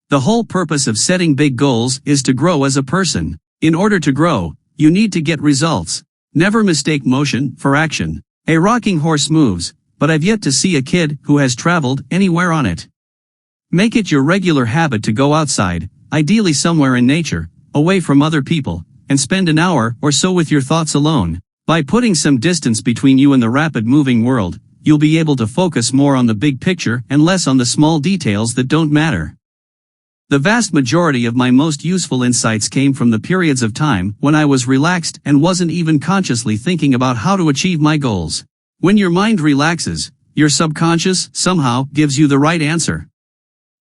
The whole purpose of setting big goals is to grow as a person. In order to grow, you need to get results. Never mistake motion for action. A rocking horse moves, but I've yet to see a kid who has traveled anywhere on it. Make it your regular habit to go outside, ideally somewhere in nature, away from other people, and spend an hour or so with your thoughts alone. By putting some distance between you and the rapid-moving world, you'll be able to focus more on the big picture and less on the small details that don't matter. The vast majority of my most useful insights came from the periods of time when I was relaxed and wasn't even consciously thinking about how to achieve my goals. When your mind relaxes, your subconscious somehow gives you the right answer.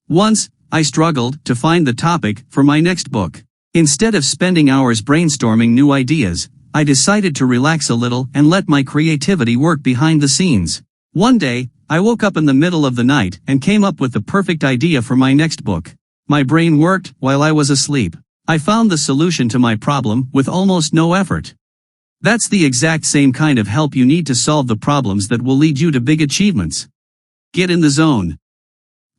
Once, I struggled to find the topic for my next book. Instead of spending hours brainstorming new ideas, I decided to relax a little and let my creativity work behind the scenes. One day, I woke up in the middle of the night and came up with the perfect idea for my next book. My brain worked while I was asleep. I found the solution to my problem with almost no effort. That's the exact same kind of help you need to solve the problems that will lead you to big achievements. Get in the zone.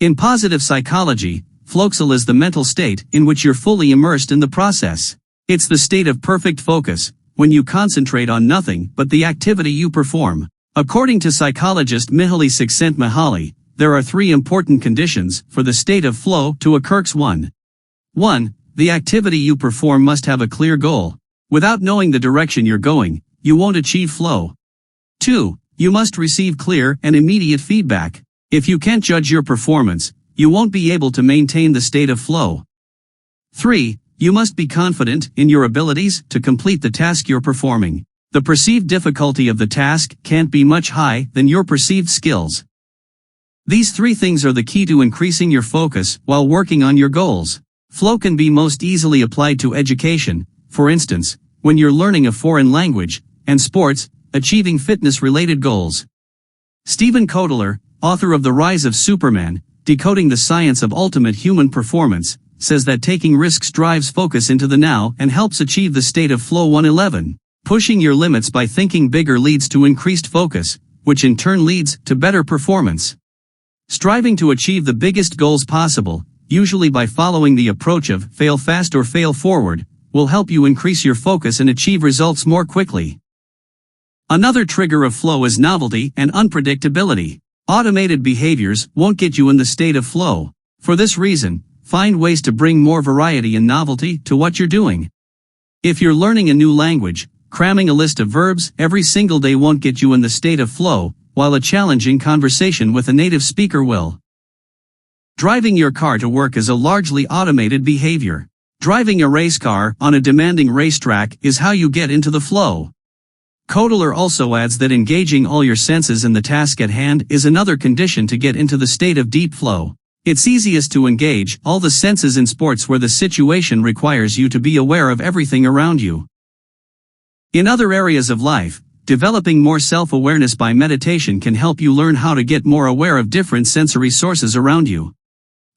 In positive psychology, floxel is the mental state in which you're fully immersed in the process. It's the state of perfect focus, when you concentrate on nothing but the activity you perform. According to psychologist Mihaly Csikszentmihalyi, there are 3 important conditions for the state of flow to occur. 1. The activity you perform must have a clear goal. Without knowing the direction you're going, you won't achieve flow. 2. You must receive clear and immediate feedback. If you can't judge your performance, you won't be able to maintain the state of flow. 3. You must be confident in your abilities to complete the task you're performing. The perceived difficulty of the task can't be much higher than your perceived skills. These 3 things are the key to increasing your focus while working on your goals. Flow can be most easily applied to education, for instance, when you're learning a foreign language, and sports, achieving fitness-related goals. Stephen Kotler, author of The Rise of Superman, Decoding the Science of Ultimate Human Performance, says that taking risks drives focus into the now and helps achieve the state of flow. 111. Pushing your limits by thinking bigger leads to increased focus, which in turn leads to better performance. Striving to achieve the biggest goals possible, usually by following the approach of fail fast or fail forward, will help you increase your focus and achieve results more quickly. Another trigger of flow is novelty and unpredictability. Automated behaviors won't get you in the state of flow. For this reason, find ways to bring more variety and novelty to what you're doing. If you're learning a new language, cramming a list of verbs every single day won't get you in the state of flow, while a challenging conversation with a native speaker will. Driving your car to work is a largely automated behavior. Driving a race car on a demanding racetrack is how you get into the flow. Kotler also adds that engaging all your senses in the task at hand is another condition to get into the state of deep flow. It's easiest to engage all the senses in sports where the situation requires you to be aware of everything around you. In other areas of life, developing more self-awareness by meditation can help you learn how to get more aware of different sensory sources around you.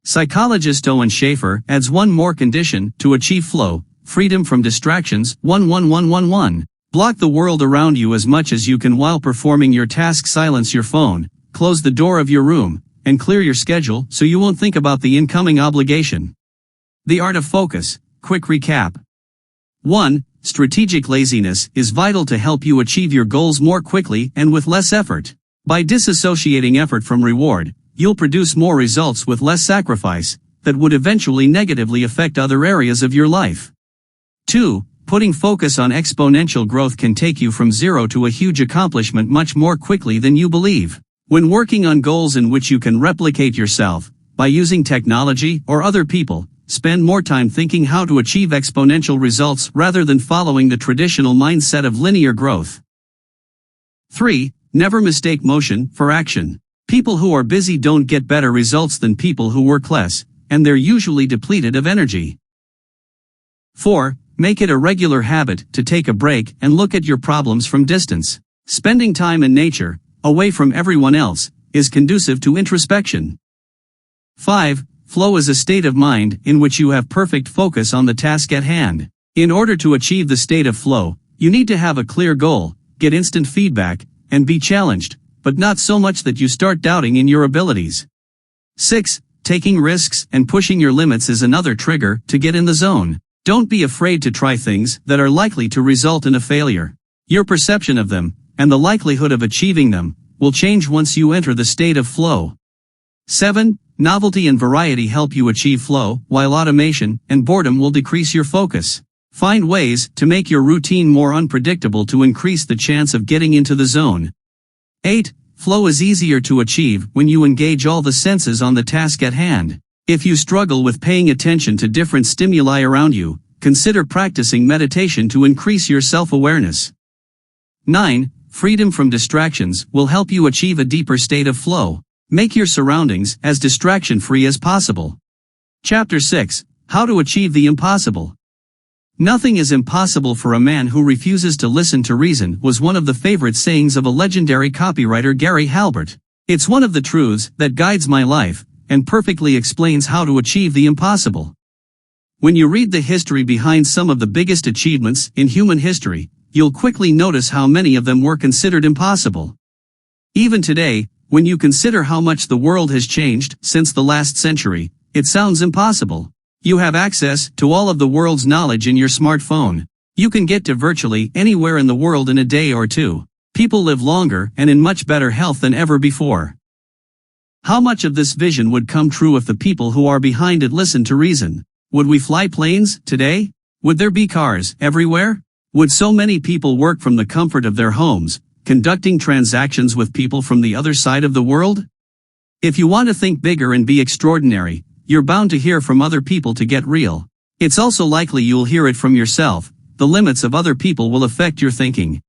Psychologist Owen Schaefer adds one more condition to achieve flow: freedom from distractions. 11111. Block the world around you as much as you can while performing your task. Silence your phone, close the door of your room, and clear your schedule so you won't think about the incoming obligation. The art of focus. Quick recap. 1. Strategic laziness is vital to help you achieve your goals more quickly and with less effort. By disassociating effort from reward, you'll produce more results with less sacrifice that would eventually negatively affect other areas of your life. 2. Putting focus on exponential growth can take you from zero to a huge accomplishment much more quickly than you believe. When working on goals in which you can replicate yourself, by using technology or other people, spend more time thinking how to achieve exponential results rather than following the traditional mindset of linear growth. 3. Never mistake motion for action. People who are busy don't get better results than people who work less, and they're usually depleted of energy. 4. Make it a regular habit to take a break and look at your problems from distance. Spending time in nature, away from everyone else, is conducive to introspection. 5. Flow is a state of mind in which you have perfect focus on the task at hand. In order to achieve the state of flow, you need to have a clear goal, get instant feedback, and be challenged, but not so much that you start doubting in your abilities. 6. Taking risks and pushing your limits is another trigger to get in the zone. Don't be afraid to try things that are likely to result in a failure. Your perception of them, and the likelihood of achieving them, will change once you enter the state of flow. 7. Novelty and variety help you achieve flow, while automation and boredom will decrease your focus. Find ways to make your routine more unpredictable to increase the chance of getting into the zone. 8. Flow is easier to achieve when you engage all the senses on the task at hand. If you struggle with paying attention to different stimuli around you, consider practicing meditation to increase your self-awareness. 9. Freedom from distractions will help you achieve a deeper state of flow. Make your surroundings as distraction-free as possible. Chapter 6. How to achieve the impossible. Nothing is impossible for a man who refuses to listen to reason was one of the favorite sayings of a legendary copywriter Gary Halbert. It's one of the truths that guides my life, and perfectly explains how to achieve the impossible. When you read the history behind some of the biggest achievements in human history, you'll quickly notice how many of them were considered impossible. Even today, when you consider how much the world has changed since the last century, it sounds impossible. You have access to all of the world's knowledge in your smartphone. You can get to virtually anywhere in the world in a day or two. People live longer and in much better health than ever before. How much of this vision would come true if the people who are behind it listened to reason? Would we fly planes today? Would there be cars everywhere? Would so many people work from the comfort of their homes, conducting transactions with people from the other side of the world? If you want to think bigger and be extraordinary, you're bound to hear from other people to get real. It's also likely you'll hear it from yourself. The limits of other people will affect your thinking.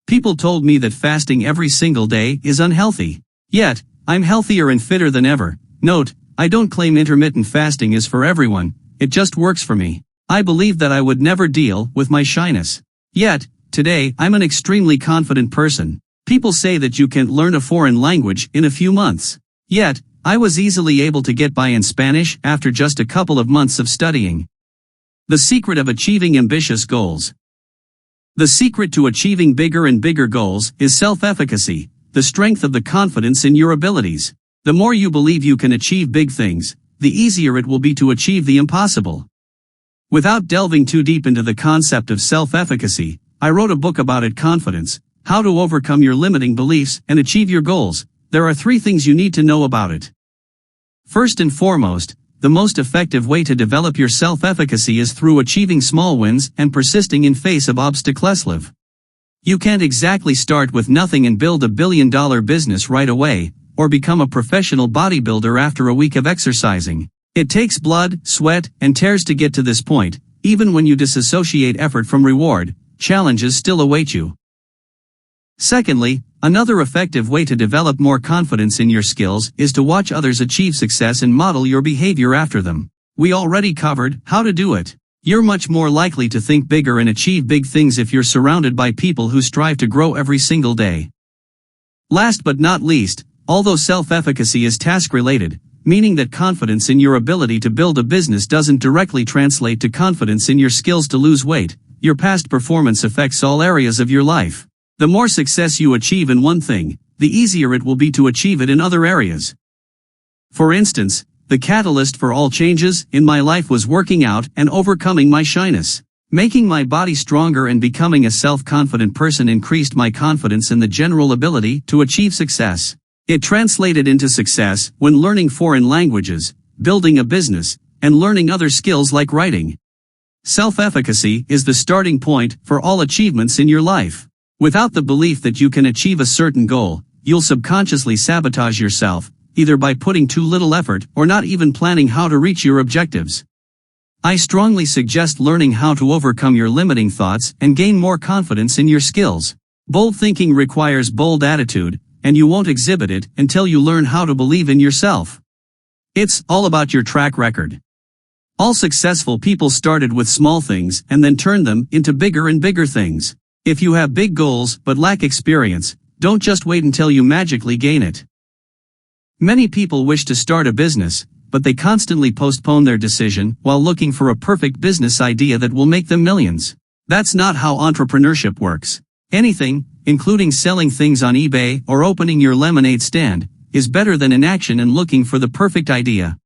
People told me that fasting every single day is unhealthy. Yet, I'm healthier and fitter than ever. Note, I don't claim intermittent fasting is for everyone, it just works for me. I believe that I would never deal with my shyness. Yet, today I'm an extremely confident person. People say that you can't learn a foreign language in a few months. Yet, I was easily able to get by in Spanish after just a couple of months of studying. The secret of achieving ambitious goals. The secret to achieving bigger and bigger goals is self-efficacy, the strength of the confidence in your abilities. The more you believe you can achieve big things, the easier it will be to achieve the impossible. Without delving too deep into the concept of self-efficacy, I wrote a book about it, Confidence, How to Overcome Your Limiting Beliefs and Achieve Your Goals. There are 3 things you need to know about it. First and foremost, the most effective way to develop your self-efficacy is through achieving small wins and persisting in face of obstacles. You can't exactly start with nothing and build $1 billion business right away, or become a professional bodybuilder after a week of exercising. It takes blood, sweat, and tears to get to this point. Even when you disassociate effort from reward, challenges still await you. Secondly, another effective way to develop more confidence in your skills is to watch others achieve success and model your behavior after them. We already covered how to do it. You're much more likely to think bigger and achieve big things if you're surrounded by people who strive to grow every single day. Last but not least, although self-efficacy is task-related, meaning that confidence in your ability to build a business doesn't directly translate to confidence in your skills to lose weight, your past performance affects all areas of your life. The more success you achieve in one thing, the easier it will be to achieve it in other areas. For instance, the catalyst for all changes in my life was working out and overcoming my shyness. Making my body stronger and becoming a self-confident person increased my confidence in the general ability to achieve success. It translated into success when learning foreign languages, building a business, and learning other skills like writing. Self-efficacy is the starting point for all achievements in your life. Without the belief that you can achieve a certain goal, you'll subconsciously sabotage yourself, either by putting too little effort or not even planning how to reach your objectives. I strongly suggest learning how to overcome your limiting thoughts and gain more confidence in your skills. Bold thinking requires bold attitude, and you won't exhibit it until you learn how to believe in yourself. It's all about your track record. All successful people started with small things and then turned them into bigger and bigger things. If you have big goals but lack experience, don't just wait until you magically gain it. Many people wish to start a business, but they constantly postpone their decision while looking for a perfect business idea that will make them millions. That's not how entrepreneurship works. Anything, including selling things on eBay or opening your lemonade stand, is better than inaction and looking for the perfect idea.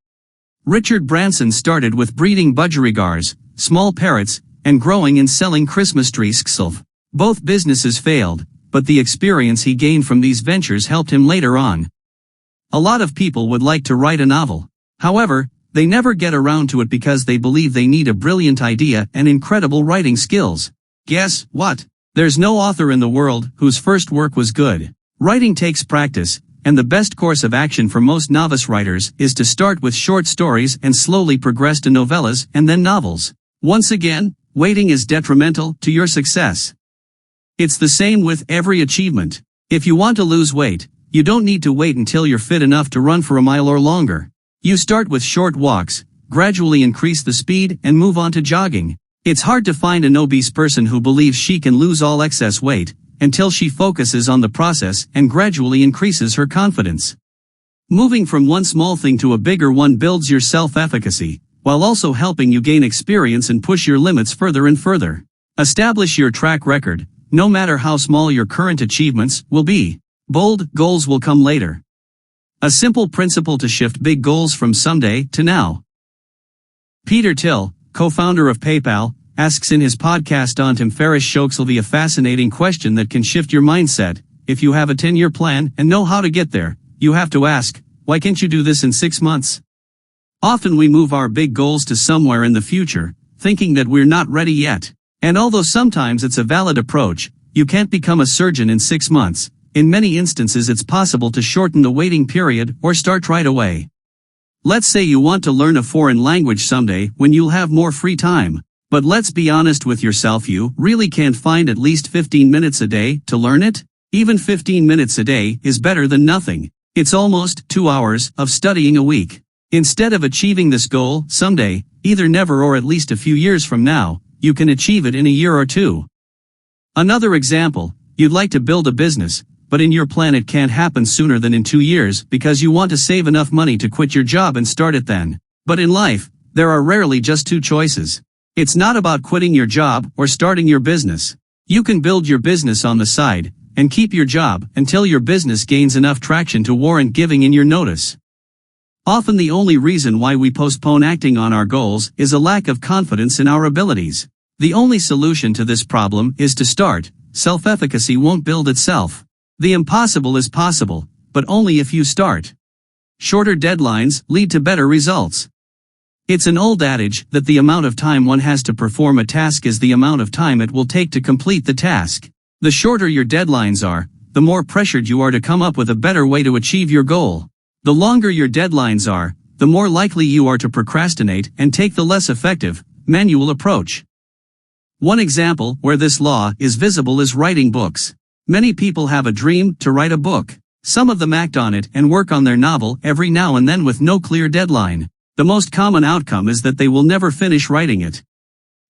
Richard Branson started with breeding budgerigars, small parrots, and growing and selling Christmas trees. Both businesses failed, but the experience he gained from these ventures helped him later on. A lot of people would like to write a novel. However, they never get around to it because they believe they need a brilliant idea and incredible writing skills. Guess what? There's no author in the world whose first work was good. Writing takes practice, and the best course of action for most novice writers is to start with short stories and slowly progress to novellas and then novels. Once again, waiting is detrimental to your success. It's the same with every achievement. If you want to lose weight, you don't need to wait until you're fit enough to run for a mile or longer. You start with short walks, gradually increase the speed, and move on to jogging. It's hard to find an obese person who believes she can lose all excess weight, until she focuses on the process and gradually increases her confidence. Moving from one small thing to a bigger one builds your self-efficacy, while also helping you gain experience and push your limits further and further. Establish your track record, no matter how small your current achievements will be. Bold goals will come later. A simple principle to shift big goals from someday to now. Peter Thiel, co-founder of PayPal, asks in his podcast On Tim Ferriss Show a fascinating question that can shift your mindset. If you have a 10-year plan and know how to get there, you have to ask, why can't you do this in 6 months? Often we move our big goals to somewhere in the future, thinking that we're not ready yet. And although sometimes it's a valid approach, you can't become a surgeon in 6 months. In many instances it's possible to shorten the waiting period or start right away. Let's say you want to learn a foreign language someday when you'll have more free time. But let's be honest with yourself, you really can't find at least 15 minutes a day to learn it? Even 15 minutes a day is better than nothing. It's almost 2 hours of studying a week. Instead of achieving this goal someday, either never or at least a few years from now, you can achieve it in a year or two. Another example, you'd like to build a business, but in your plan it can't happen sooner than in 2 years because you want to save enough money to quit your job and start it then. But in life, there are rarely just two choices. It's not about quitting your job or starting your business. You can build your business on the side and keep your job until your business gains enough traction to warrant giving in your notice. Often the only reason why we postpone acting on our goals is a lack of confidence in our abilities. The only solution to this problem is to start. Self-efficacy won't build itself. The impossible is possible, but only if you start. Shorter deadlines lead to better results. It's an old adage that the amount of time one has to perform a task is the amount of time it will take to complete the task. The shorter your deadlines are, the more pressured you are to come up with a better way to achieve your goal. The longer your deadlines are, the more likely you are to procrastinate and take the less effective, manual approach. One example where this law is visible is writing books. Many people have a dream to write a book. Some of them act on it and work on their novel every now and then with no clear deadline. The most common outcome is that they will never finish writing it.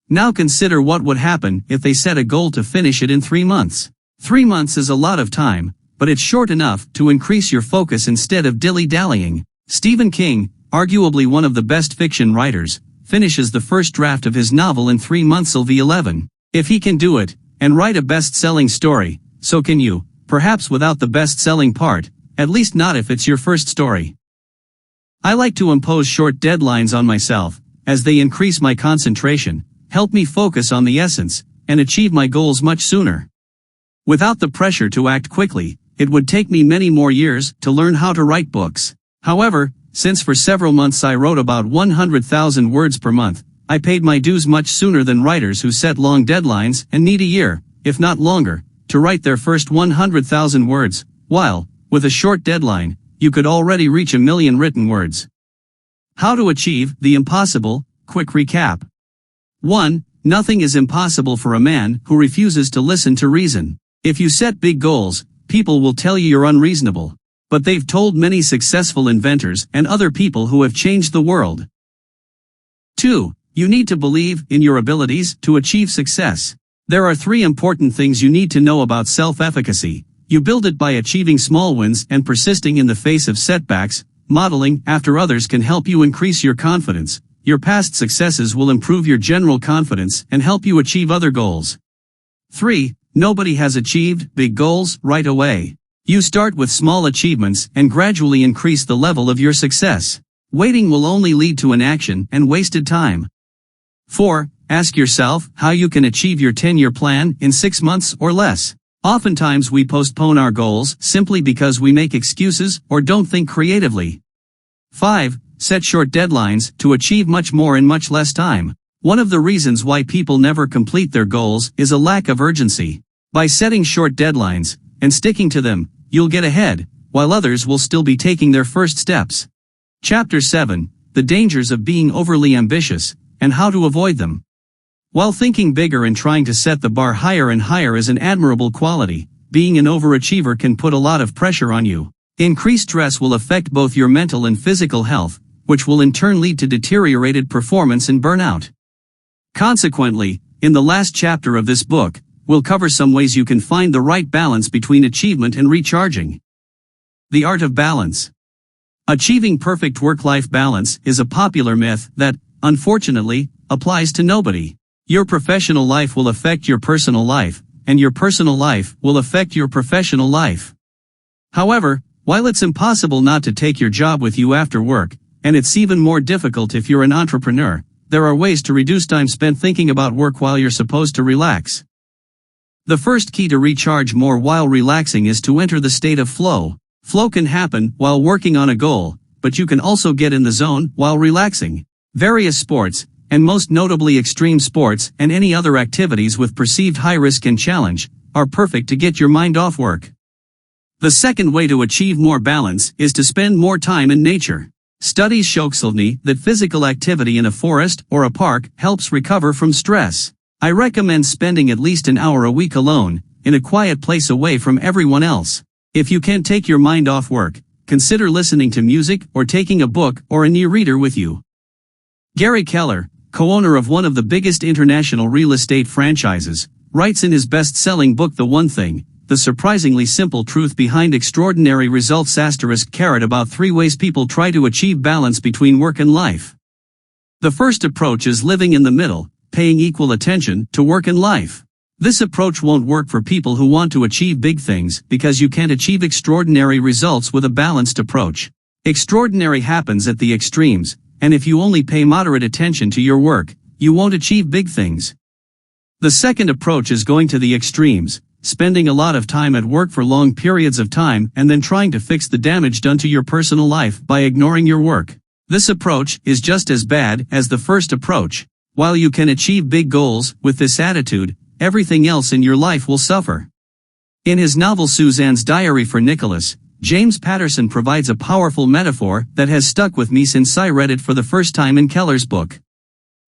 Now consider what would happen if they set a goal to finish it in 3 months. 3 months is a lot of time, but it's short enough to increase your focus instead of dilly-dallying. Stephen King, arguably one of the best fiction writers, finishes the first draft of his novel in 3 months. LV11. If he can do it, and write a best-selling story, so can you, perhaps without the best-selling part, at least not if it's your first story. I like to impose short deadlines on myself, as they increase my concentration, help me focus on the essence, and achieve my goals much sooner. Without the pressure to act quickly, it would take me many more years to learn how to write books. However, since for several months I wrote about 100,000 words per month, I paid my dues much sooner than writers who set long deadlines and need a year, if not longer, to write their first 100,000 words, while, with a short deadline, you could already reach 1 million written words. How to achieve the impossible? Quick recap. 1. Nothing is impossible for a man who refuses to listen to reason. If you set big goals, people will tell you you're unreasonable. But they've told many successful inventors and other people who have changed the world. 2. You need to believe in your abilities to achieve success. There are 3 important things you need to know about self-efficacy. You build it by achieving small wins and persisting in the face of setbacks. Modeling after others can help you increase your confidence. Your past successes will improve your general confidence and help you achieve other goals. 3. Nobody has achieved big goals right away. You start with small achievements and gradually increase the level of your success. Waiting will only lead to inaction and wasted time. 4. Ask yourself how you can achieve your 10-year plan in 6 months or less. Oftentimes we postpone our goals simply because we make excuses or don't think creatively. 5. Set short deadlines to achieve much more in much less time. One of the reasons why people never complete their goals is a lack of urgency. By setting short deadlines and sticking to them, you'll get ahead, while others will still be taking their first steps. Chapter 7, The Dangers of Being Overly Ambitious, and How to Avoid Them. While thinking bigger and trying to set the bar higher and higher is an admirable quality, being an overachiever can put a lot of pressure on you. Increased stress will affect both your mental and physical health, which will in turn lead to deteriorated performance and burnout. Consequently, in the last chapter of this book, we'll cover some ways you can find the right balance between achievement and recharging. The art of balance. Achieving perfect work-life balance is a popular myth that, unfortunately, applies to nobody. Your professional life will affect your personal life, and your personal life will affect your professional life. However, while it's impossible not to take your job with you after work, and it's even more difficult if you're an entrepreneur, there are ways to reduce time spent thinking about work while you're supposed to relax. The first key to recharge more while relaxing is to enter the state of flow. Flow can happen while working on a goal, but you can also get in the zone while relaxing. Various sports, and most notably extreme sports and any other activities with perceived high risk and challenge, are perfect to get your mind off work. The second way to achieve more balance is to spend more time in nature. Studies show that physical activity in a forest or a park helps recover from stress. I recommend spending at least an hour a week alone, in a quiet place away from everyone else. If you can't take your mind off work, consider listening to music or taking a book or an e-reader with you. Gary Keller, co-owner of one of the biggest international real estate franchises, writes in his best-selling book The One Thing, The Surprisingly Simple Truth Behind Extraordinary Results about 3 ways people try to achieve balance between work and life. The first approach is living in the middle, paying equal attention to work and life. This approach won't work for people who want to achieve big things because you can't achieve extraordinary results with a balanced approach. Extraordinary happens at the extremes, and if you only pay moderate attention to your work, you won't achieve big things. The second approach is going to the extremes, spending a lot of time at work for long periods of time and then trying to fix the damage done to your personal life by ignoring your work. This approach is just as bad as the first approach. While you can achieve big goals with this attitude, everything else in your life will suffer. In his novel Suzanne's Diary for Nicholas, James Patterson provides a powerful metaphor that has stuck with me since I read it for the first time in Keller's book.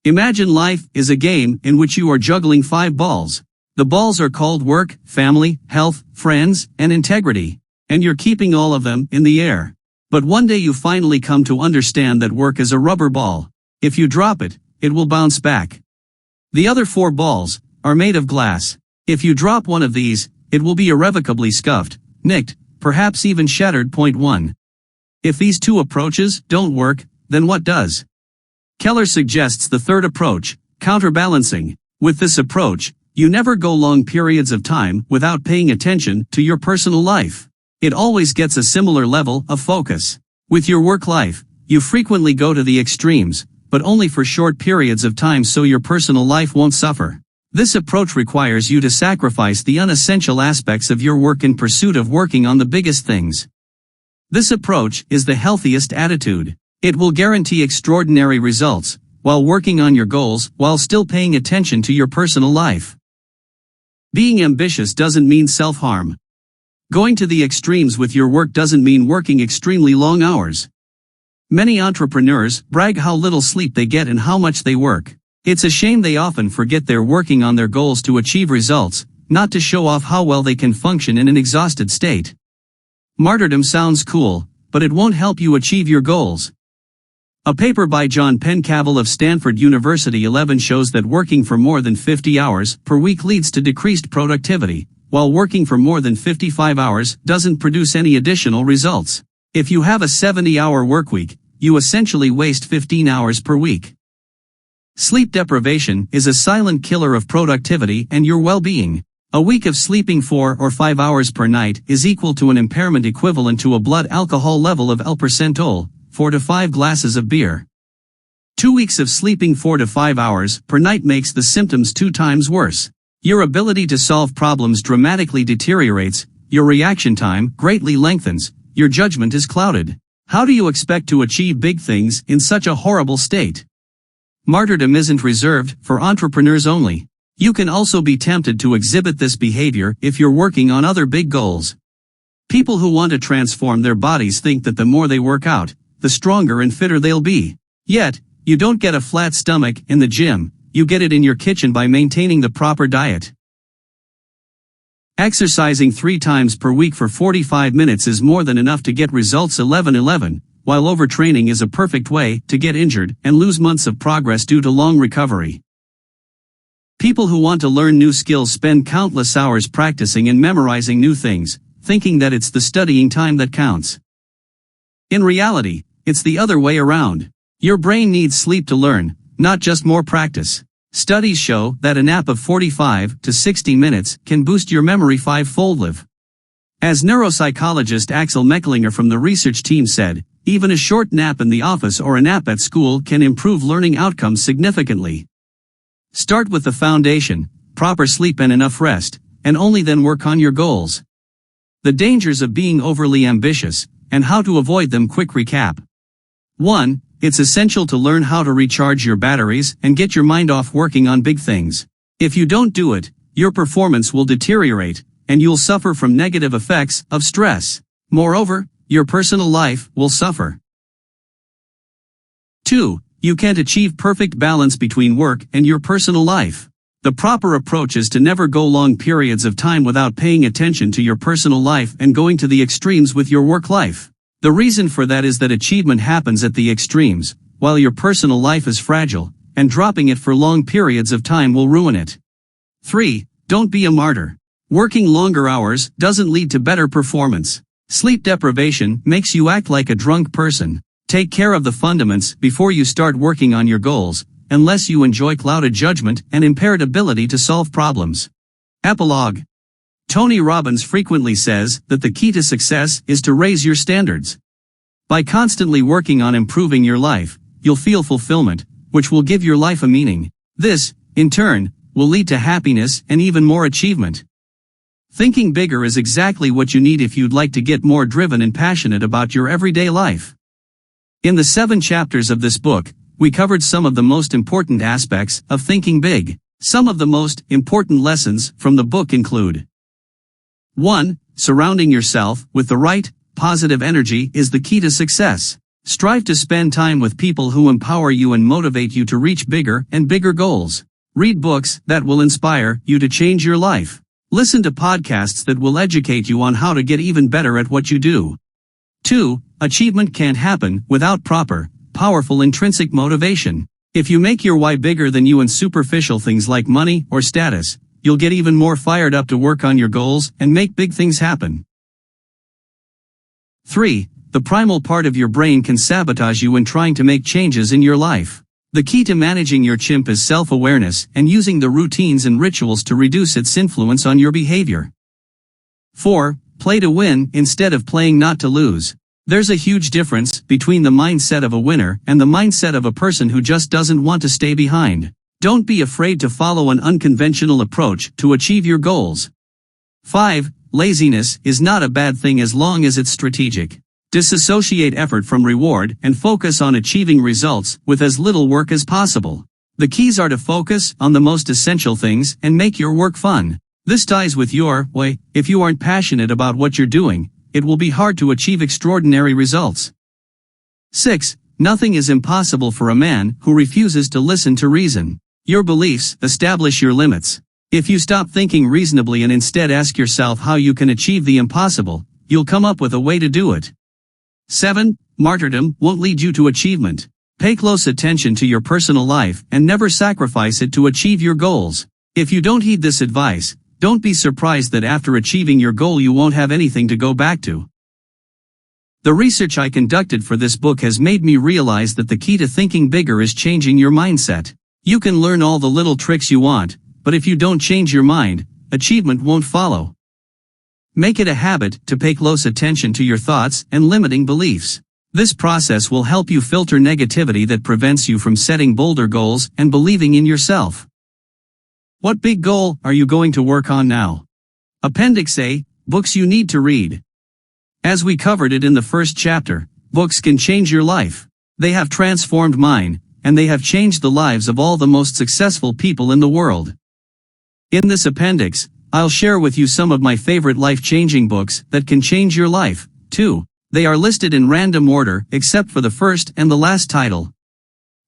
Imagine life is a game in which you are juggling 5 balls. The balls are called work, family, health, friends, and integrity, and you're keeping all of them in the air. But one day you finally come to understand that work is a rubber ball. If you drop it, it will bounce back. The other 4 balls are made of glass. If you drop one of these, it will be irrevocably scuffed, nicked, perhaps even shattered. Point 1. If these 2 approaches don't work, then what does? Keller suggests the third approach, counterbalancing. With this approach, you never go long periods of time without paying attention to your personal life. It always gets a similar level of focus. With your work life, you frequently go to the extremes, but only for short periods of time so your personal life won't suffer. This approach requires you to sacrifice the unessential aspects of your work in pursuit of working on the biggest things. This approach is the healthiest attitude. It will guarantee extraordinary results, while working on your goals while still paying attention to your personal life. Being ambitious doesn't mean self-harm. Going to the extremes with your work doesn't mean working extremely long hours. Many entrepreneurs brag how little sleep they get and how much they work. It's a shame they often forget they're working on their goals to achieve results, not to show off how well they can function in an exhausted state. Martyrdom sounds cool, but it won't help you achieve your goals. A paper by John Pencavel of Stanford University 11 shows that working for more than 50 hours per week leads to decreased productivity, while working for more than 55 hours doesn't produce any additional results. If you have a 70-hour workweek, you essentially waste 15 hours per week. Sleep deprivation is a silent killer of productivity and your well-being. A week of sleeping 4 or 5 hours per night is equal to an impairment equivalent to a blood alcohol level of L%, 4 to 5 glasses of beer. 2 weeks of sleeping 4 to 5 hours per night makes the symptoms 2 times worse. Your ability to solve problems dramatically deteriorates, your reaction time greatly lengthens, your judgment is clouded. How do you expect to achieve big things in such a horrible state? Martyrdom isn't reserved for entrepreneurs only. You can also be tempted to exhibit this behavior if you're working on other big goals. People who want to transform their bodies think that the more they work out, the stronger and fitter they'll be. Yet, you don't get a flat stomach in the gym, you get it in your kitchen by maintaining the proper diet. Exercising 3 times per week for 45 minutes is more than enough to get results 11-11, while overtraining is a perfect way to get injured and lose months of progress due to long recovery. People who want to learn new skills spend countless hours practicing and memorizing new things, thinking that it's the studying time that counts. In reality, it's the other way around. Your brain needs sleep to learn, not just more practice. Studies show that a nap of 45 to 60 minutes can boost your memory 5-fold. As neuropsychologist Axel Mecklinger from the research team said, even a short nap in the office or a nap at school can improve learning outcomes significantly. Start with the foundation, proper sleep and enough rest, and only then work on your goals. The dangers of being overly ambitious, and how to avoid them. Quick recap. 1. It's essential to learn how to recharge your batteries and get your mind off working on big things. If you don't do it, your performance will deteriorate, and you'll suffer from negative effects of stress. Moreover, your personal life will suffer. 2. You can't achieve perfect balance between work and your personal life. The proper approach is to never go long periods of time without paying attention to your personal life and going to the extremes with your work life. The reason for that is that achievement happens at the extremes, while your personal life is fragile, and dropping it for long periods of time will ruin it. 3. Don't be a martyr. Working longer hours doesn't lead to better performance. Sleep deprivation makes you act like a drunk person. Take care of the fundamentals before you start working on your goals, unless you enjoy clouded judgment and impaired ability to solve problems. Epilogue. Tony Robbins frequently says that the key to success is to raise your standards. By constantly working on improving your life, you'll feel fulfillment, which will give your life a meaning. This, in turn, will lead to happiness and even more achievement. Thinking bigger is exactly what you need if you'd like to get more driven and passionate about your everyday life. In the 7 chapters of this book, we covered some of the most important aspects of thinking big. Some of the most important lessons from the book include: 1. Surrounding yourself with the right, positive energy is the key to success. Strive to spend time with people who empower you and motivate you to reach bigger and bigger goals. Read books that will inspire you to change your life. Listen to podcasts that will educate you on how to get even better at what you do. 2. Achievement can't happen without proper, powerful intrinsic motivation. If you make your why bigger than you in superficial things like money or status, you'll get even more fired up to work on your goals and make big things happen. 3. The primal part of your brain can sabotage you when trying to make changes in your life. The key to managing your chimp is self-awareness and using the routines and rituals to reduce its influence on your behavior. 4. Play to win instead of playing not to lose. There's a huge difference between the mindset of a winner and the mindset of a person who just doesn't want to stay behind. Don't be afraid to follow an unconventional approach to achieve your goals. 5. Laziness is not a bad thing as long as it's strategic. Disassociate effort from reward and focus on achieving results with as little work as possible. The keys are to focus on the most essential things and make your work fun. This ties with your why. If you aren't passionate about what you're doing, it will be hard to achieve extraordinary results. 6. Nothing is impossible for a man who refuses to listen to reason. Your beliefs establish your limits. If you stop thinking reasonably and instead ask yourself how you can achieve the impossible, you'll come up with a way to do it. 7. Martyrdom won't lead you to achievement. Pay close attention to your personal life and never sacrifice it to achieve your goals. If you don't heed this advice, don't be surprised that after achieving your goal you won't have anything to go back to. The research I conducted for this book has made me realize that the key to thinking bigger is changing your mindset. You can learn all the little tricks you want, but if you don't change your mind, achievement won't follow. Make it a habit to pay close attention to your thoughts and limiting beliefs. This process will help you filter negativity that prevents you from setting bolder goals and believing in yourself. What big goal are you going to work on now? Appendix A, books you need to read. As we covered it in the first chapter, books can change your life. They have transformed mine, and they have changed the lives of all the most successful people in the world. In this appendix, I'll share with you some of my favorite life-changing books that can change your life. 2. They are listed in random order except for the first and the last title.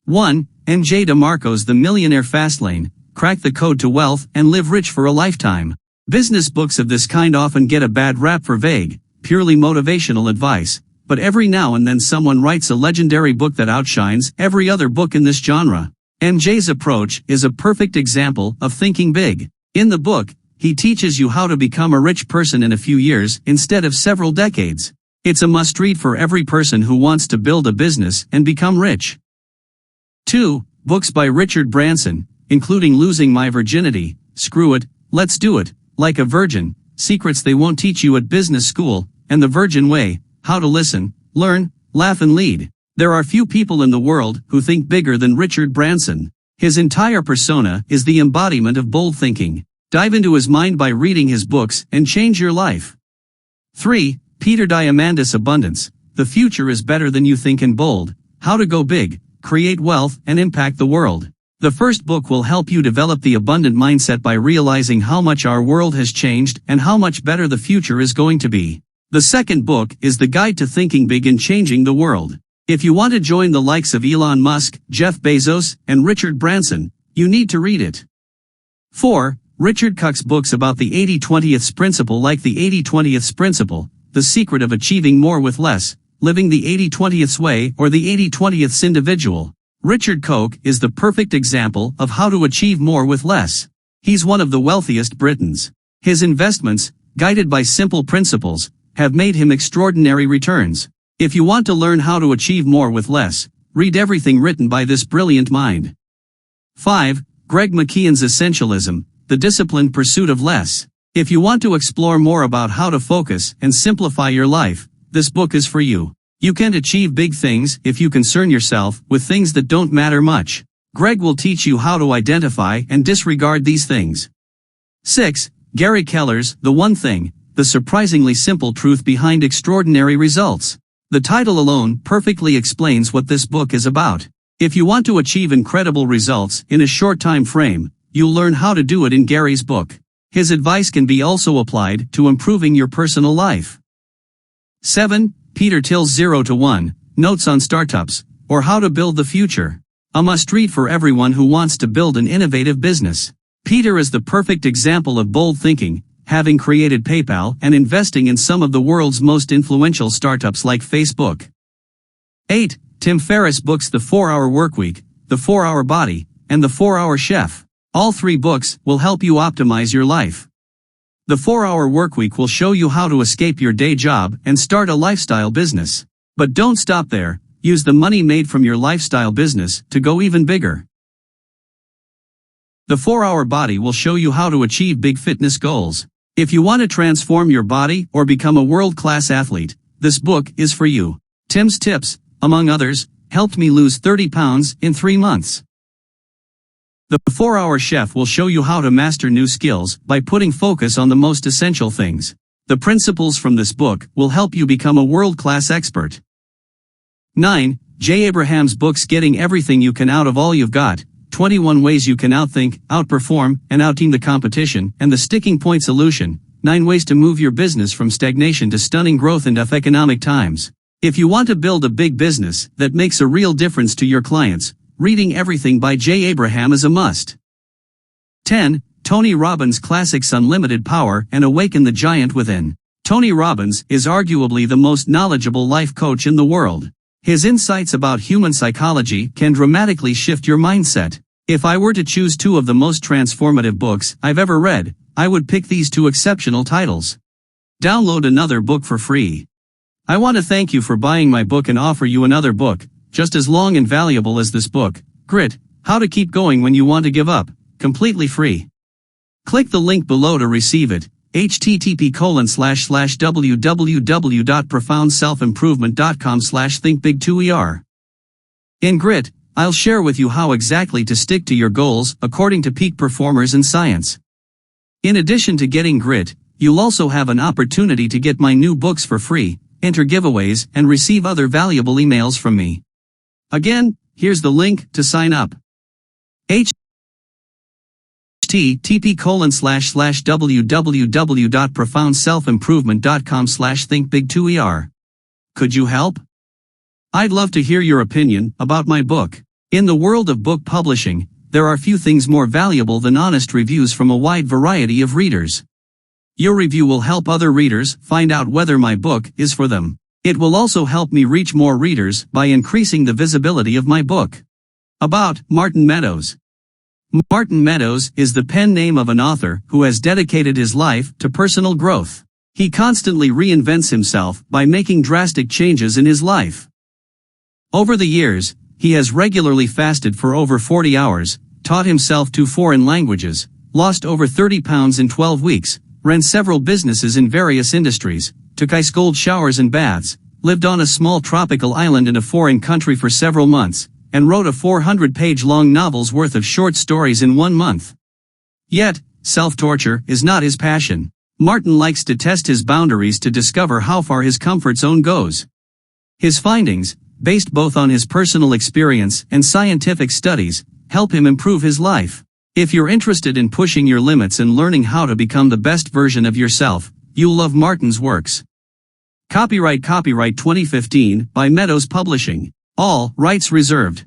1. M.J. DeMarco's The Millionaire Fastlane, Crack the Code to Wealth and Live Rich for a Lifetime. Business books of this kind often get a bad rap for vague, purely motivational advice, but every now and then someone writes a legendary book that outshines every other book in this genre. MJ's approach is a perfect example of thinking big. In the book, he teaches you how to become a rich person in a few years instead of several decades. It's a must-read for every person who wants to build a business and become rich. 2. Books by Richard Branson, including Losing My Virginity, Screw It, Let's Do It, Like a Virgin, Secrets They Won't Teach You at Business School, and The Virgin Way, How to Listen, Learn, Laugh and Lead. There are few people in the world who think bigger than Richard Branson. His entire persona is the embodiment of bold thinking. Dive into his mind by reading his books and change your life. 3. Peter Diamandis' Abundance, The Future is Better Than You Think and Bold, How to Go Big, Create Wealth and Impact the World. The first book will help you develop the abundant mindset by realizing how much our world has changed and how much better the future is going to be. The second book is The Guide to Thinking Big and Changing the World. If you want to join the likes of Elon Musk, Jeff Bezos, and Richard Branson, you need to read it. 4. Richard Koch's books about the 80-20th principle, like the 80-20th principle, The Secret of Achieving More with Less, Living the 80-20th Way, or the 80-20th Individual. Richard Koch is the perfect example of how to achieve more with less. He's one of the wealthiest Britons. His investments, guided by simple principles, have made him extraordinary returns. If you want to learn how to achieve more with less, read everything written by this brilliant mind. 5. Greg McKeown's Essentialism, The Disciplined Pursuit of Less. If you want to explore more about how to focus and simplify your life, this book is for you. You can't achieve big things if you concern yourself with things that don't matter much. Greg will teach you how to identify and disregard these things. 6. Gary Keller's The One Thing, The Surprisingly Simple Truth Behind Extraordinary Results. The title alone perfectly explains what this book is about. If you want to achieve incredible results in a short time frame, you'll learn how to do it in Gary's book. His advice can be also applied to improving your personal life. 7. Peter Thiel's 0 to 1, Notes on Startups, or How to Build the Future. A must-read for everyone who wants to build an innovative business. Peter is the perfect example of bold thinking, having created PayPal and investing in some of the world's most influential startups like Facebook. 8. Tim Ferriss' books The 4-Hour Workweek, The 4-Hour Body, and The 4-Hour Chef. All three books will help you optimize your life. The 4-Hour Workweek will show you how to escape your day job and start a lifestyle business. But don't stop there, use the money made from your lifestyle business to go even bigger. The 4-Hour Body will show you how to achieve big fitness goals. If you want to transform your body or become a world-class athlete, this book is for you. Tim's tips, among others, helped me lose 30 pounds in 3 months. The 4-Hour Chef will show you how to master new skills by putting focus on the most essential things. The principles from this book will help you become a world-class expert. 9. Jay Abraham's books Getting Everything You Can Out of All You've Got, 21 Ways You Can Outthink, Outperform, and Outteam the Competition, and The Sticking Point Solution, 9 Ways to Move Your Business from Stagnation to Stunning Growth in Tough Economic Times. If you want to build a big business that makes a real difference to your clients, reading everything by Jay Abraham is a must. 10. Tony Robbins' classics Unlimited Power and Awaken the Giant Within. Tony Robbins is arguably the most knowledgeable life coach in the world. His insights about human psychology can dramatically shift your mindset. If I were to choose 2 of the most transformative books I've ever read, I would pick these 2 exceptional titles. Download another book for free. I want to thank you for buying my book and offer you another book, just as long and valuable as this book, Grit, How to Keep Going When You Want to Give Up, completely free. Click the link below to receive it. http://www.profoundselfimprovement.com/thinkbig2er. In Grit, I'll share with you how exactly to stick to your goals according to peak performers in science. In addition to getting Grit, you'll also have an opportunity to get my new books for free, enter giveaways, and receive other valuable emails from me. Again, here's the link to sign up. http://www.profoundselfimprovement.com/thinkbig2er. Could you help? I'd love to hear your opinion about my book. In the world of book publishing, there are few things more valuable than honest reviews from a wide variety of readers. Your review will help other readers find out whether my book is for them. It will also help me reach more readers by increasing the visibility of my book. About Martin Meadows. Martin Meadows is the pen name of an author who has dedicated his life to personal growth. He constantly reinvents himself by making drastic changes in his life. Over the years, he has regularly fasted for over 40 hours, taught himself 2 foreign languages, lost over 30 pounds in 12 weeks, ran several businesses in various industries, took ice-cold showers and baths, lived on a small tropical island in a foreign country for several months, and wrote a 400-page-long novel's worth of short stories in 1 month. Yet, self-torture is not his passion. Martin likes to test his boundaries to discover how far his comfort zone goes. His findings, based both on his personal experience and scientific studies, help him improve his life. If you're interested in pushing your limits and learning how to become the best version of yourself, you'll love Martin's works. Copyright 2015 by Meadows Publishing. All rights reserved.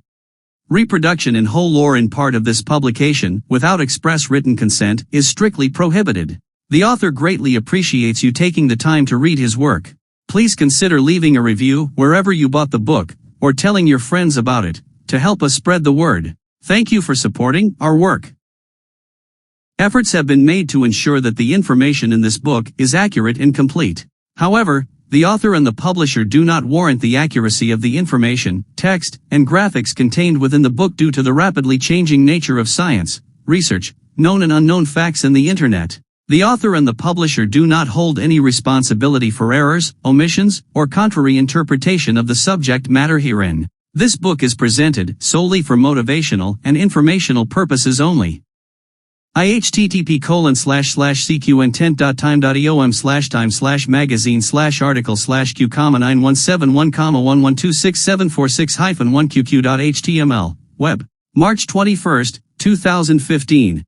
Reproduction in whole or in part of this publication, without express written consent, is strictly prohibited. The author greatly appreciates you taking the time to read his work. Please consider leaving a review wherever you bought the book, or telling your friends about it, to help us spread the word. Thank you for supporting our work. Efforts have been made to ensure that the information in this book is accurate and complete. However, the author and the publisher do not warrant the accuracy of the information, text, and graphics contained within the book due to the rapidly changing nature of science, research, known and unknown facts and the internet. The author and the publisher do not hold any responsibility for errors, omissions, or contrary interpretation of the subject matter herein. This book is presented solely for motivational and informational purposes only. http://cqintent.time.eom/time/magazine/article/q-917-11126746746-1qq.html. Web. March 21, 2015.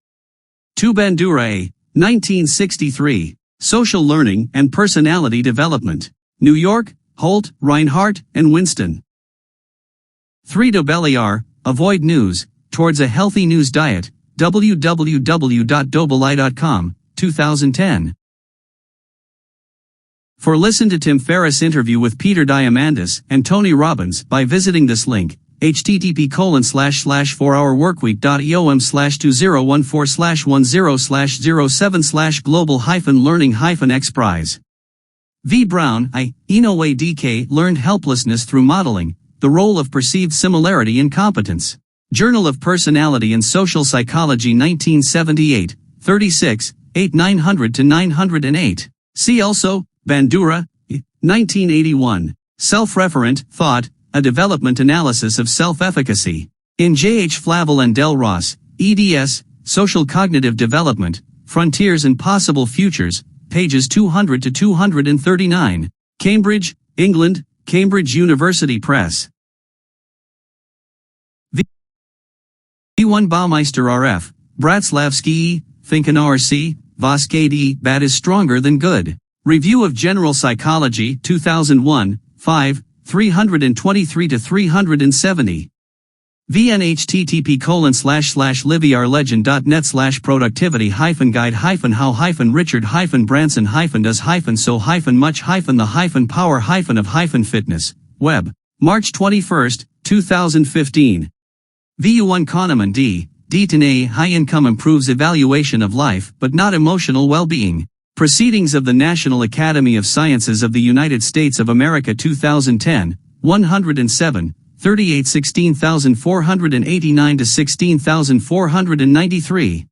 To Bandura, 1963. Social Learning and Personality Development. New York, Holt, Reinhardt, and Winston. 3 de Belliar, Avoid News, Towards a Healthy News Diet, www.dobelli.com, 2010. For listen to Tim Ferriss interview with Peter Diamandis and Tony Robbins by visiting this link, http://4hourworkweek.eom/2014/10/07/global-learning-x prize. V. Brown, I. Inoue DK learned helplessness through modeling, the role of perceived similarity in competence. Journal of Personality and Social Psychology 1978, 36, 8 900-908. See also, Bandura, 1981. Self-Referent Thought, A Development Analysis of Self-Efficacy. In J. H. Flavel and Del Ross, eds, Social Cognitive Development, Frontiers and Possible Futures, pages 200-239. Cambridge, England, Cambridge University Press. V1 Baumeister RF, Bratislavsky, Finken RC, Voskady, Bad is Stronger Than Good. Review of General Psychology, 2001, 5, 323-370. VNHTTP://livyar-legend.net/productivity-guide-how-much-the-power-of-fitness. Web. March 21, 2015. VU1 Kahneman D. D10A High Income Improves Evaluation of Life but Not Emotional Well-Being. Proceedings of the National Academy of Sciences of the United States of America 2010, 107, 38 16489-16493.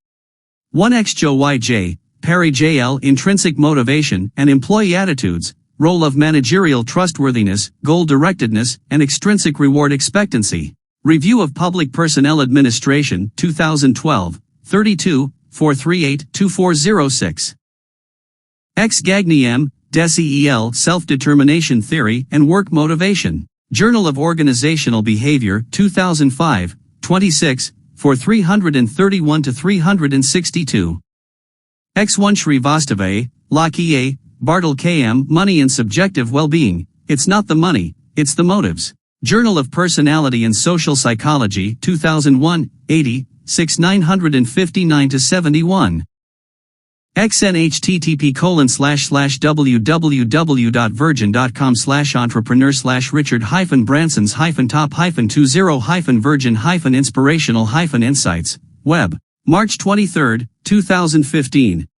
1x Joe YJ, Perry JL Intrinsic Motivation and Employee Attitudes, Role of Managerial Trustworthiness, Goal-Directedness, and Extrinsic Reward Expectancy. Review of Public Personnel Administration, 2012, 32, 438-2406. X. Gagny M., DES-EEL Self-Determination Theory and Work Motivation. Journal of Organizational Behavior, 2005, 26, for 331 to 362. X1 Shrivastava, Lakiye, Bartle KM. Money and Subjective Well-Being. It's not the money, it's the motives. Journal of Personality and Social Psychology, 2001, 80, 6 959 to 71. xnhttp://www.virgin.com/entrepreneur/richard-top-20-virgin-inspirational-insights, web, March 23, 2015.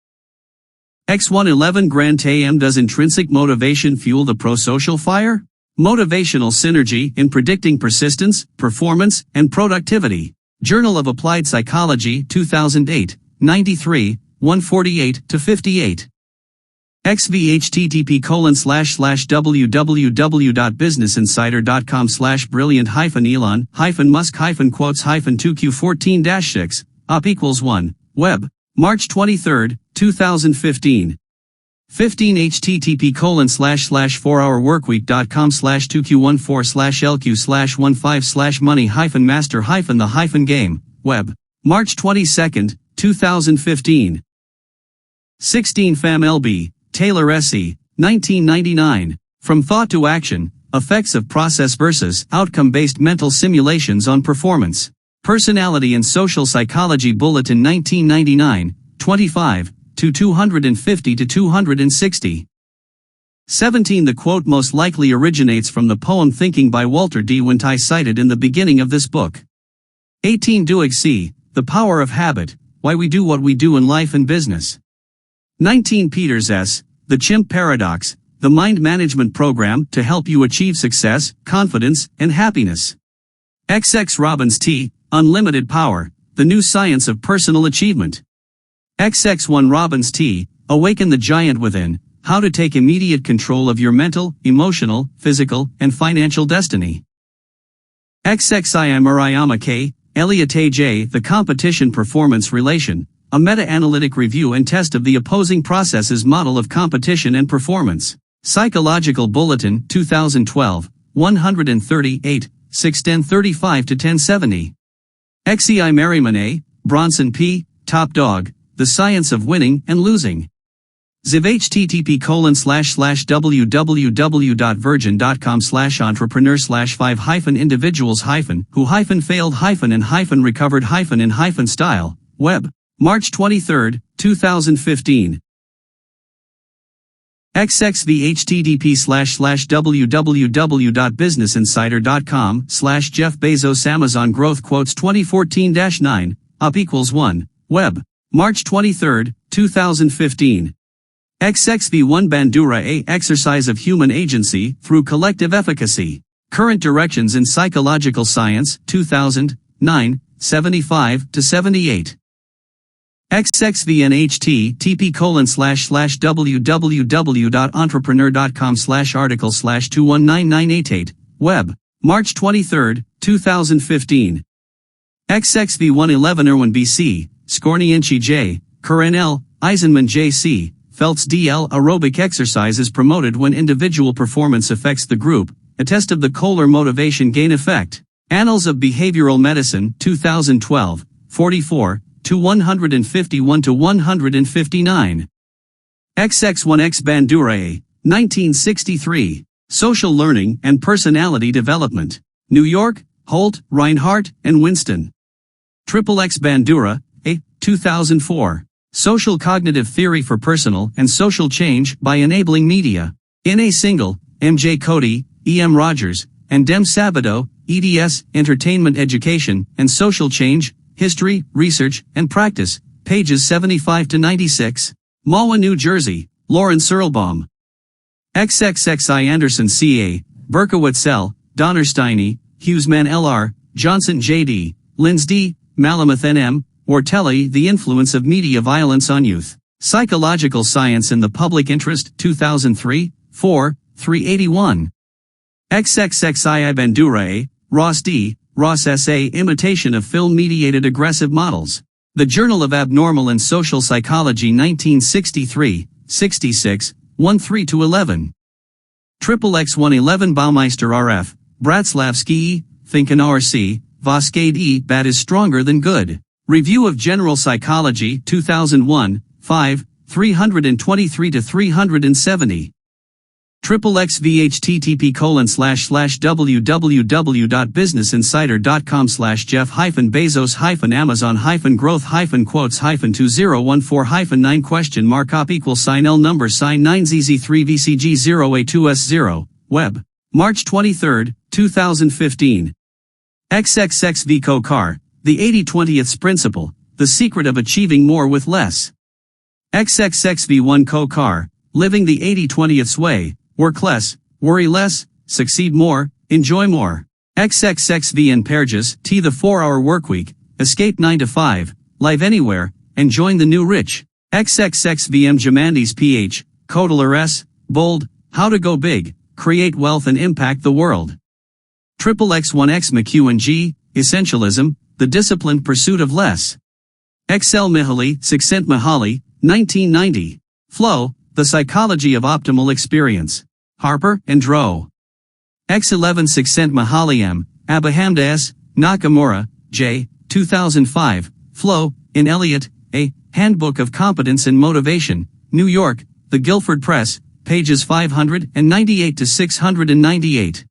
X111 Grant AM. Does intrinsic motivation fuel the pro-social fire? Motivational Synergy in Predicting Persistence, Performance, and Productivity. Journal of Applied Psychology, 2008, 93, 148 to 58. xvhttp://www.business-insider.com/brilliant-elon-musk-quotes-2q14-6, op = 1, web, March 23, 2015. 15 http://4hourworkweek.com/2q14/lq/money-master-the-game, web, March 22, 2015. 16 FAMLB, Taylor S.E., 1999. From Thought to Action, Effects of Process versus Outcome-Based Mental Simulations on Performance. Personality and Social Psychology Bulletin 1999, 25, to 250 to 260. 17 The quote most likely originates from the poem Thinking by Walter D. Winty cited in the beginning of this book. 18 Doig C. The Power of Habit, Why We Do What We Do in Life and Business. 19 Peters S. The Chimp Paradox, the Mind Management Program to help you achieve success, confidence, and happiness. XX Robbins T. Unlimited Power, the New Science of Personal Achievement. XX1 Robbins T. Awaken the Giant Within, How to Take Immediate Control of Your Mental, Emotional, Physical, and Financial Destiny. XXI Murayama K. Elliott A. J. The Competition-Performance Relation, a meta-analytic review and test of the opposing processes model of competition and performance. Psychological Bulletin, 2012, 138, 61035 to 1070. XEI Merriman A. Bronson P. Top Dog, The Science of Winning and Losing. Ziv http://www.virgin.com/entrepreneurs/5-individuals-who-failed-and-recovered-in-style, web, March 23, 2015. XXV http://www.businessinsider.com/Jeff Bezos Amazon Growth Quotes 2014-9, op = 1, web, March 23, 2015. XXV1 Bandura A. Exercise of Human Agency Through Collective Efficacy. Current Directions in Psychological Science, 2000, 9, 75 to 78. XXVNHT tp://www.entrepreneur.com/article/219988, web, March 23, 2015. XXV111 Irwin BC, Skornienchi J, Curran L, Eisenman JC, Phelps DL. Aerobic exercise is promoted when individual performance affects the group, a test of the Kohler motivation gain effect. Annals of Behavioral Medicine, 2012, 44, to 151 to 159. XX1X Bandura A, 1963, Social Learning and Personality Development. New York, Holt, Reinhardt, and Winston. XXX Bandura A, 2004, Social Cognitive Theory for Personal and Social Change by Enabling Media. In A. Single, M.J. Cody, E.M. Rogers, and Dem Sabato, eds, Entertainment Education and Social Change, History, Research, and Practice, pages 75 to 96. Mahwah, New Jersey, Lawrence Earlbaum. XXXI Anderson C.A., Berkowitz L., Donnersteiny, Hughesman L.R., Johnson J.D., Linz D., Malamuth N.M., Ortelli, The Influence of Media Violence on Youth. Psychological Science in the Public Interest, 2003, 4, 381. XXXI Bandura A., Ross D., Ross S.A. Imitation of Film-Mediated Aggressive Models. The Journal of Abnormal and Social Psychology 1963, 66, 1-3-11. XXX111 Baumeister R.F., Bratslavsky E., Finken R.C., Vascade E. Bad is stronger than good. Review of General Psychology, 2001, 5, 323-370. XXXVHTTP://www.businessinsider.com/Jeff-Bezos-Amazon-growth-quotes-9 number sign 9ZZ3VCG0A2S0, web. March 23, 2015. XXXV Co-Car, the 80/20th Principle, the secret of achieving more with less. XXXV1 Co-Car, living the 80/20th way, work less, worry less, succeed more, enjoy more. XXXVN Perges, T the 4-hour workweek, escape 9 to 5, live anywhere, and join the new rich. XXXVM Jamandes PH, Codeler S, bold, how to go big, create wealth and impact the world. XXX1X McEwen G, Essentialism, the disciplined pursuit of less. XL Mihaly, Csikszent Mihaly, 1990. Flow, the Psychology of Optimal Experience. Harper and Dro. X11 Csikszent Mihaly M, Abahamda S, Nakamura, J, 2005. Flow, in Eliot, A, Handbook of Competence and Motivation, New York, The Guilford Press, pages 598-698.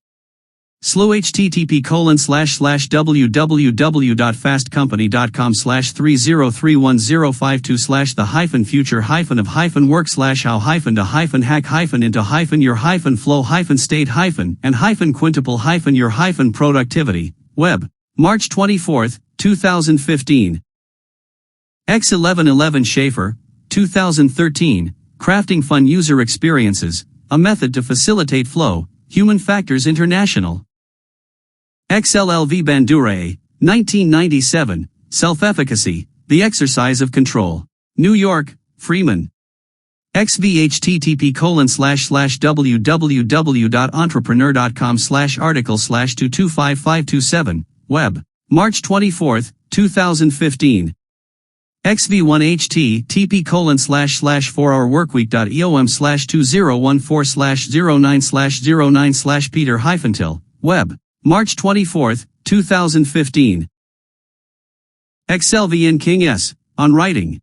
SLU http://www.fastcompany.com/303105/the-how-of-how-and-to-how-and-your-flow-state-your-productivity, web. March 24, 2015. X1111 Schaefer, 2013, Crafting Fun User Experiences, a Method to Facilitate Flow, Human Factors International. XLLV Bandura, 1997, Self-Efficacy, The Exercise of Control. New York, Freeman. XVHTTP://www.entrepreneur.com/article/225527, web. March 24, 2015. XV1HT TP://4hourworkweek.eom/2014/09/09/Peter-Till, web. March 24, 2015. XLVN King S, on writing.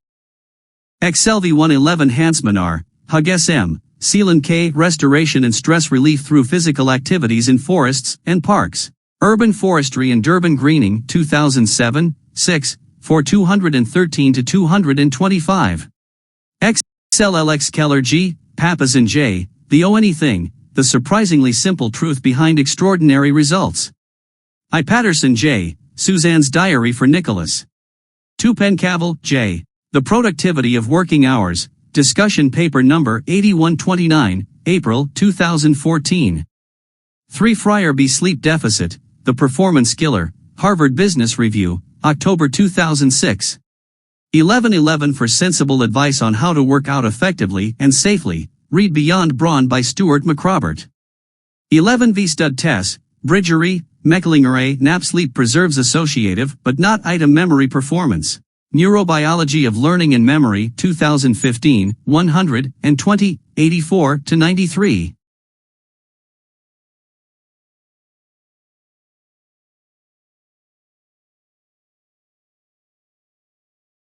XLV111 Hansman R, Hug SM, Seelan K, Restoration and Stress Relief through Physical Activities in Forests and Parks. Urban Forestry and Durban Greening, 2007, 6, 213-225. XLLX Keller G, Pappas and J, The Anything, The Surprisingly Simple Truth Behind Extraordinary Results. I. Patterson J, Suzanne's Diary for Nicholas. 2 Pencavel, J, The Productivity of Working Hours, discussion paper number 8129, April 2014. 3 Fryer B. Sleep Deficit, The Performance Killer, Harvard Business Review, October 2006. 1111 for sensible advice on how to work out effectively and safely, read Beyond Brawn by Stuart McRobert. 11 V. Stud Tess, Bridgery, Mecklinger A. Nap Sleep preserves associative but not item memory performance. Neurobiology of Learning and Memory, 2015, 120, 84-93.